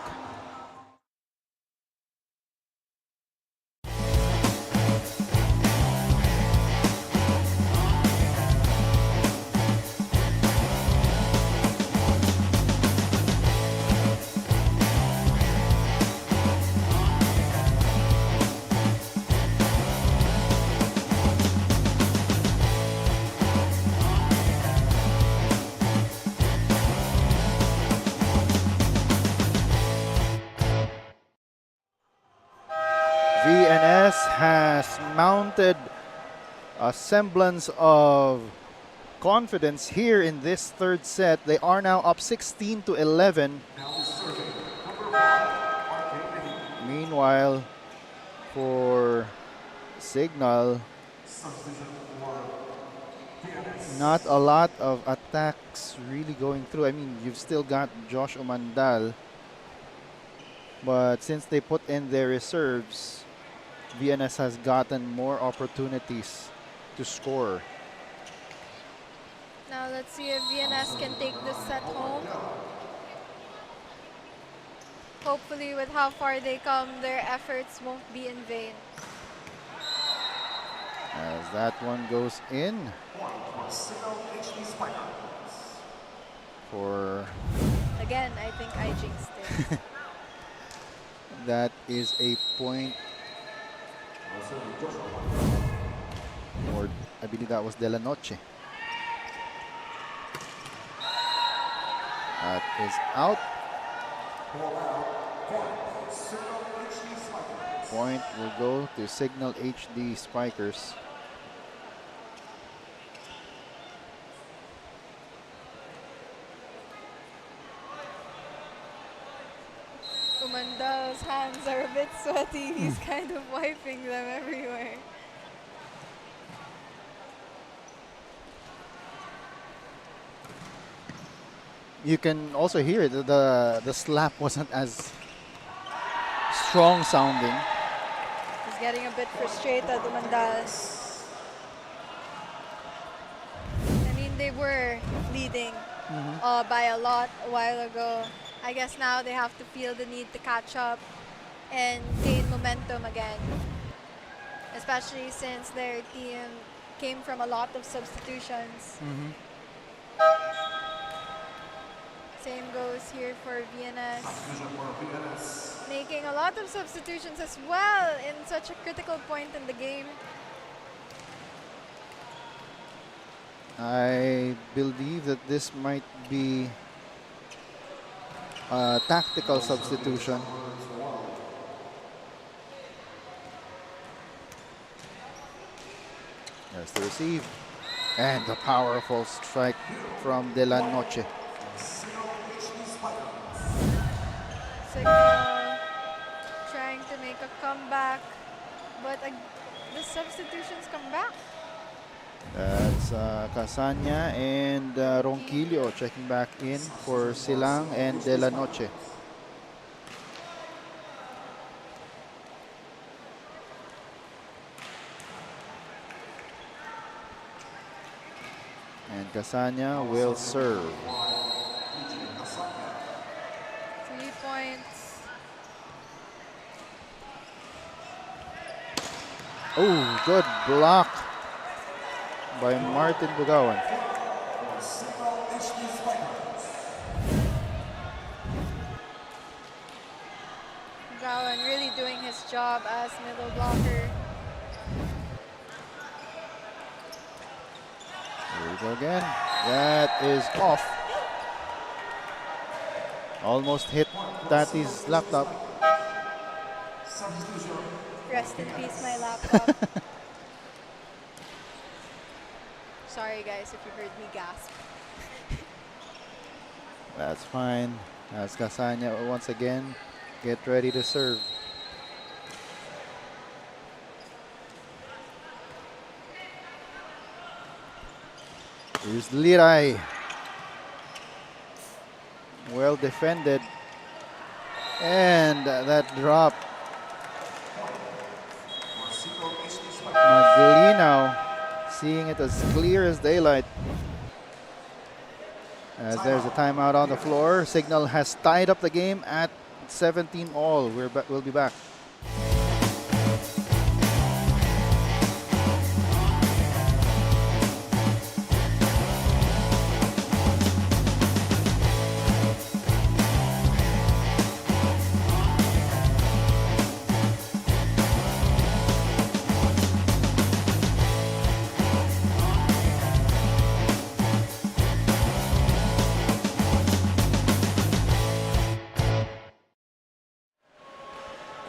VNS has mounted a semblance of confidence here in this third set. They are now up 16-11. Meanwhile, for Signal, not a lot of attacks really going through. I mean, you've still got Josh Umandal, but since they put in their reserves, VNS has gotten more opportunities to score. Now let's see if VNS can take this set home. Hopefully with how far they come, their efforts won't be in vain. As that one goes in for... Again, I think I jinxed it. That is a point, or I believe that was De La Noche. That is out. Point will go to Signal HD Spikers. Umandal's hands are a bit sweaty. He's kind of wiping them everywhere. You can also hear the slap wasn't as strong sounding. He's getting a bit frustrated, Umandal. I mean, they were leading by a lot a while ago. I guess now they have to feel the need to catch up and gain momentum again. Especially since their team came from a lot of substitutions. Same goes here for VNS. Making a lot of substitutions as well in such a critical point in the game. I believe that this might be a tactical substitution. There's the receive. And the powerful strike from De La Noche. Signal trying to make a comeback, but the substitutions come back. That's Casanya and Ronquillo checking back in for Silang and De La Noche. And Casanya will serve. 3 points. Oh, good block by Martin Bugawan. Bugawan really doing his job as middle blocker. Here we go again. That is off. Almost hit Tati's laptop. Rest in peace, my laptop. Sorry guys if you heard me gasp. That's fine. As Casanya once again get ready to serve. Here's Liray. Well defended. And that drop. Maglinaw seeing it as clear as daylight. As there's a timeout on the floor. Signal has tied up the game at 17 all. We'll be back.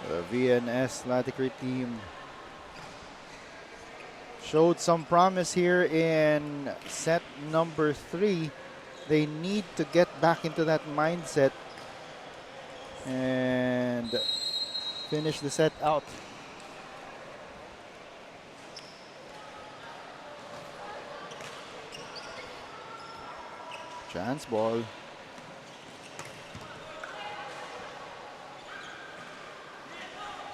The VNS Laticre team showed some promise here in set number 3. They need to get back into that mindset and finish the set out. Chance ball.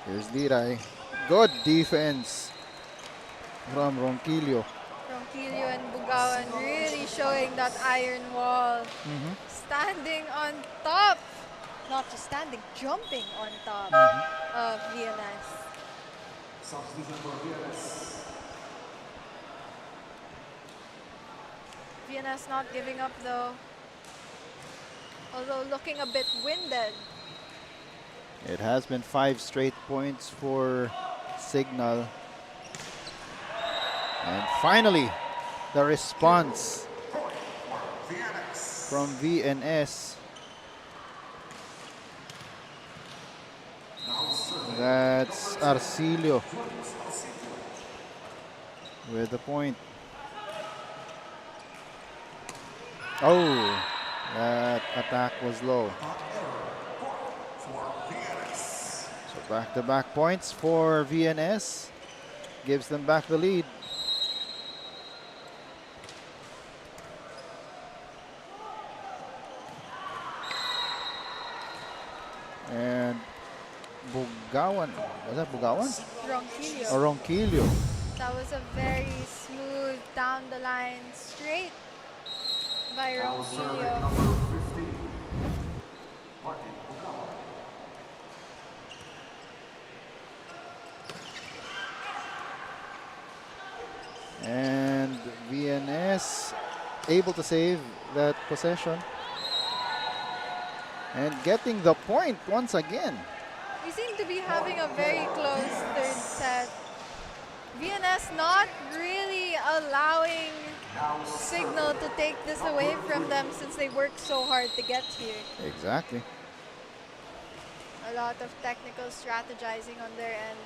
Here's Liray. Good defense from Ronquillo. Ronquillo and Bugawan really showing that iron wall. Standing on top. Not just standing, jumping on top of VNS. VNS not giving up though. Although looking a bit winded. It has been 5 straight points for Signal. And finally, the response from VNS. That's Arcilio with the point. Oh, that attack was low. So back-to-back points for VNS. Gives them back the lead. And Bugawan, was that Bugawan? Ronquillo. Or Ronquillo. That was a very smooth down the line straight by Ronquillo. And VNS able to save that possession. And getting the point once again. We seem to be having a very close third set. VNS not really allowing Signal to take this away from them since they worked so hard to get here. Exactly. A lot of technical strategizing on their end.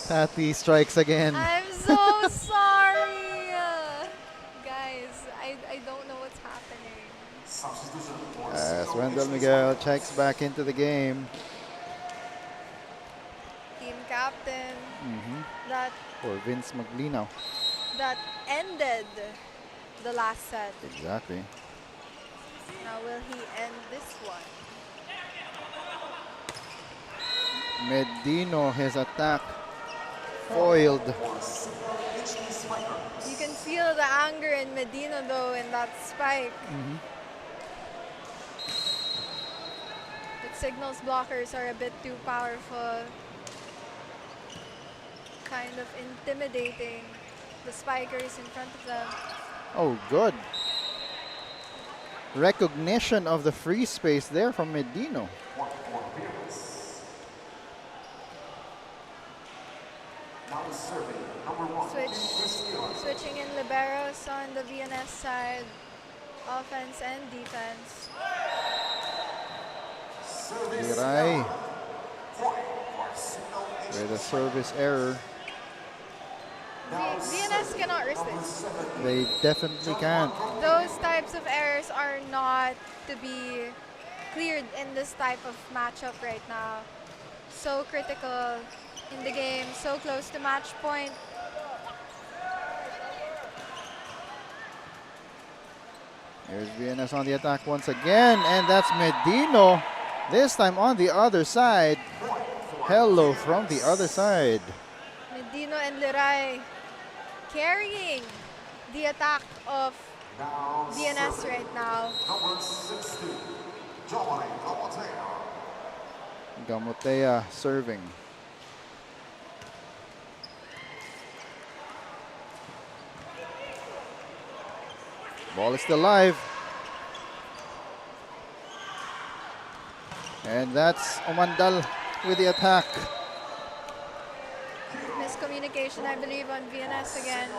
Tati strikes again. I'm so sorry. Guys, I don't know what's happening. As Wendell Miguel checks back into the game. Team captain that For Vince Maglinaw. ended the last set. Exactly. Now will he end this one? Medino, his attack foiled. You can feel the anger in Medina though in that spike. But Signal's blockers are a bit too powerful. Kind of intimidating the spikers in front of them. Oh, good. Recognition of the free space there from Medino. Switching in liberos on the VNS side, offense and defense. Liray with a service error. VNS cannot risk this. They definitely can't. Those types of errors are not to be cleared in this type of matchup right now. So critical in the game, so close to match point. Here's VNS on the attack once again, and that's Medino. This time on the other side. Hello from the other side. Medino and Liray carrying the attack of VNS right now. Number 60, Giovanni Galatea. Gamotea serving. Ball is still live. And that's Omandal with the attack. Miscommunication, I believe, on VNS again.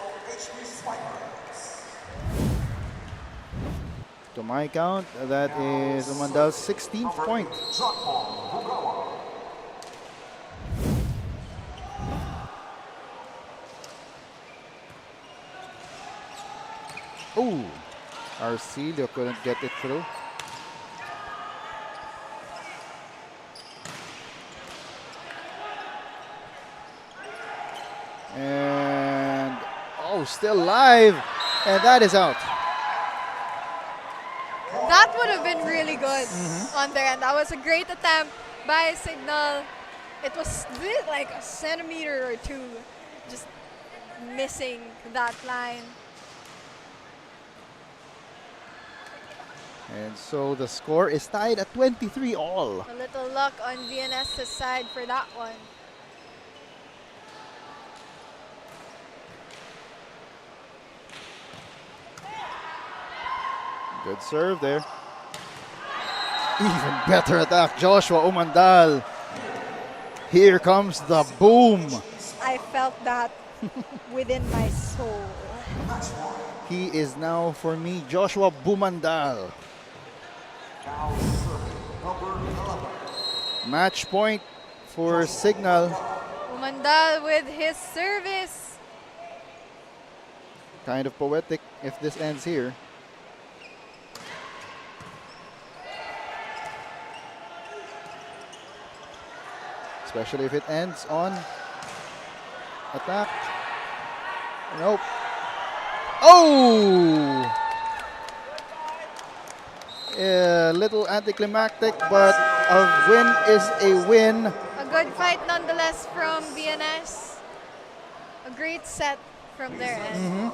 To my count, that is Omandal's 16th point. Ooh, Arcilio couldn't get it through. And, oh, still live, and that is out. That would have been really good on their end. That was a great attempt by Signal. It was like a centimeter or two just missing that line. And so the score is tied at 23 all. A little luck on VNS's side for that one. Good serve there. Even better attack, Joshua Umandal. Here comes the boom. I felt that within my soul. He is now, for me, Joshua Bumandal. Match point for Signal. Umandal with his service. Kind of poetic if this ends here. Especially if it ends on attack. Nope. Oh! A little anticlimactic, but a win is a win. A good fight nonetheless from VNS. A great set from their end.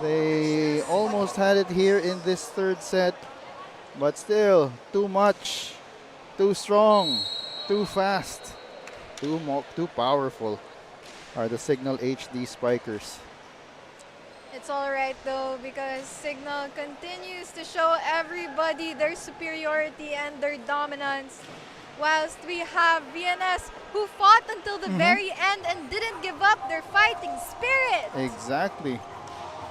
They almost had it here in this third set, but still too much, too strong, too fast, too powerful are the Signal HD Spikers. It's all right though, because Signal continues to show everybody their superiority and their dominance, whilst we have VNS who fought until the very end and didn't give up their fighting spirit. Exactly.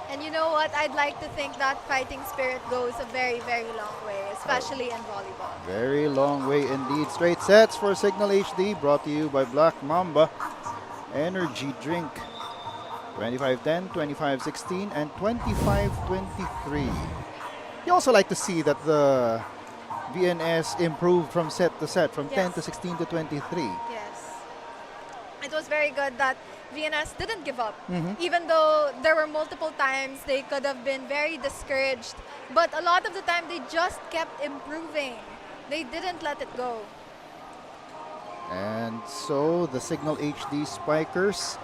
And you know what? I'd like to think that fighting spirit goes a very, very long way, especially in volleyball. Very long way indeed. Straight sets for Signal HD, brought to you by Black Mamba Energy Drink. 25-10, 25-16, and 25-23. You also like to see that the VNS improved from set to set, from 10 to 16 to 23. Yes. It was very good that VNS didn't give up. Even though there were multiple times they could have been very discouraged. But a lot of the time they just kept improving. They didn't let it go. And so the Signal HD Spikers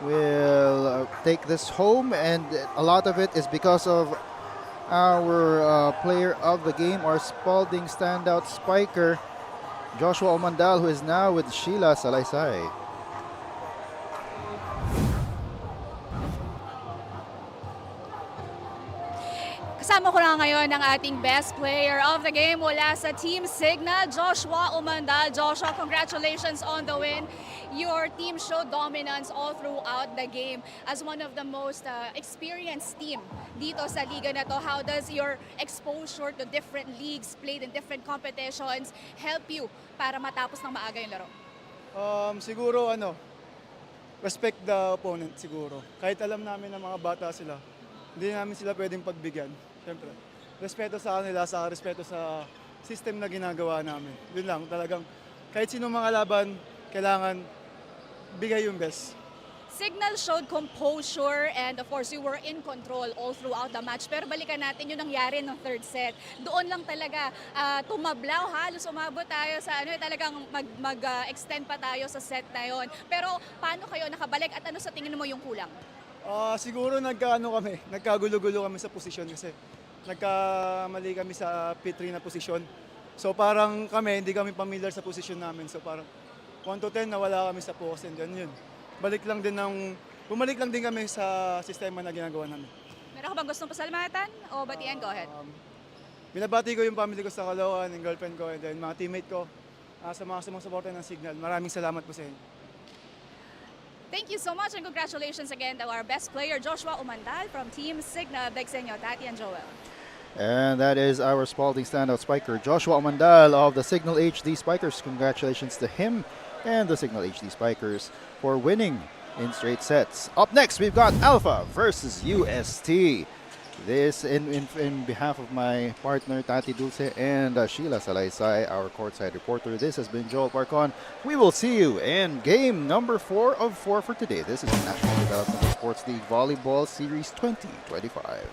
will take this home, and a lot of it is because of our player of the game, our Spalding standout spiker, Joshua Omandal, who is now with Sheila Salaysay. Kasama ko na ngayon ang ating best player of the game mula sa Team Signal, Joshua Umandal. Joshua, congratulations on the win. Your team showed dominance all throughout the game as one of the most experienced team dito sa liga na to. How does your exposure to different leagues, played in different competitions, help you para matapos ng maaga yung laro? Siguro respect the opponent siguro. Kahit alam namin na mga bata sila, hindi namin sila pwedeng pagbigyan. Siyempre, respeto sa kanila, sa respeto sa system na ginagawa namin. Yun lang, talagang kahit sino mga laban, kailangan bigay yung best. Signal showed composure and of course you were in control all throughout the match. Pero balikan natin yung nangyari ng third set. Doon lang talaga tumablaw, halos umabot tayo sa talagang mag-extend pa tayo sa set na yon. Pero paano kayo nakabalik at ano sa tingin mo yung kulang? Siguro nagkagulo-gulo kami sa posisyon kasi nagkamali kami sa P3 na posisyon. So parang hindi kami familiar sa posisyon namin. So parang 1 to 10 nawala kami sa post and then yun. Bumalik lang din kami sa sistema na ginagawa namin. Meron ka bang gustong pasalamatan o batian? Go ahead. Binabati ko yung family ko sa Caloocan, yung girlfriend ko, and then mga teammate ko sa mga sumusuporta ng Signal. Maraming salamat po sa inyo. Thank you so much and congratulations again to our best player, Joshua Umandal from Team Signal. Big sa inyo, Tati and Joel. And that is our Spalding standout spiker, Joshua Amandal of the Signal HD Spikers. Congratulations to him and the Signal HD Spikers for winning in straight sets. Up next, we've got Alpha versus UST. This in behalf of my partner Tati Dulce and Sheila Salaysay, our courtside reporter. This has been Joel Parcon. We will see you in game number 4 of 4 for today. This is the National Development Sports League Volleyball Series 2025.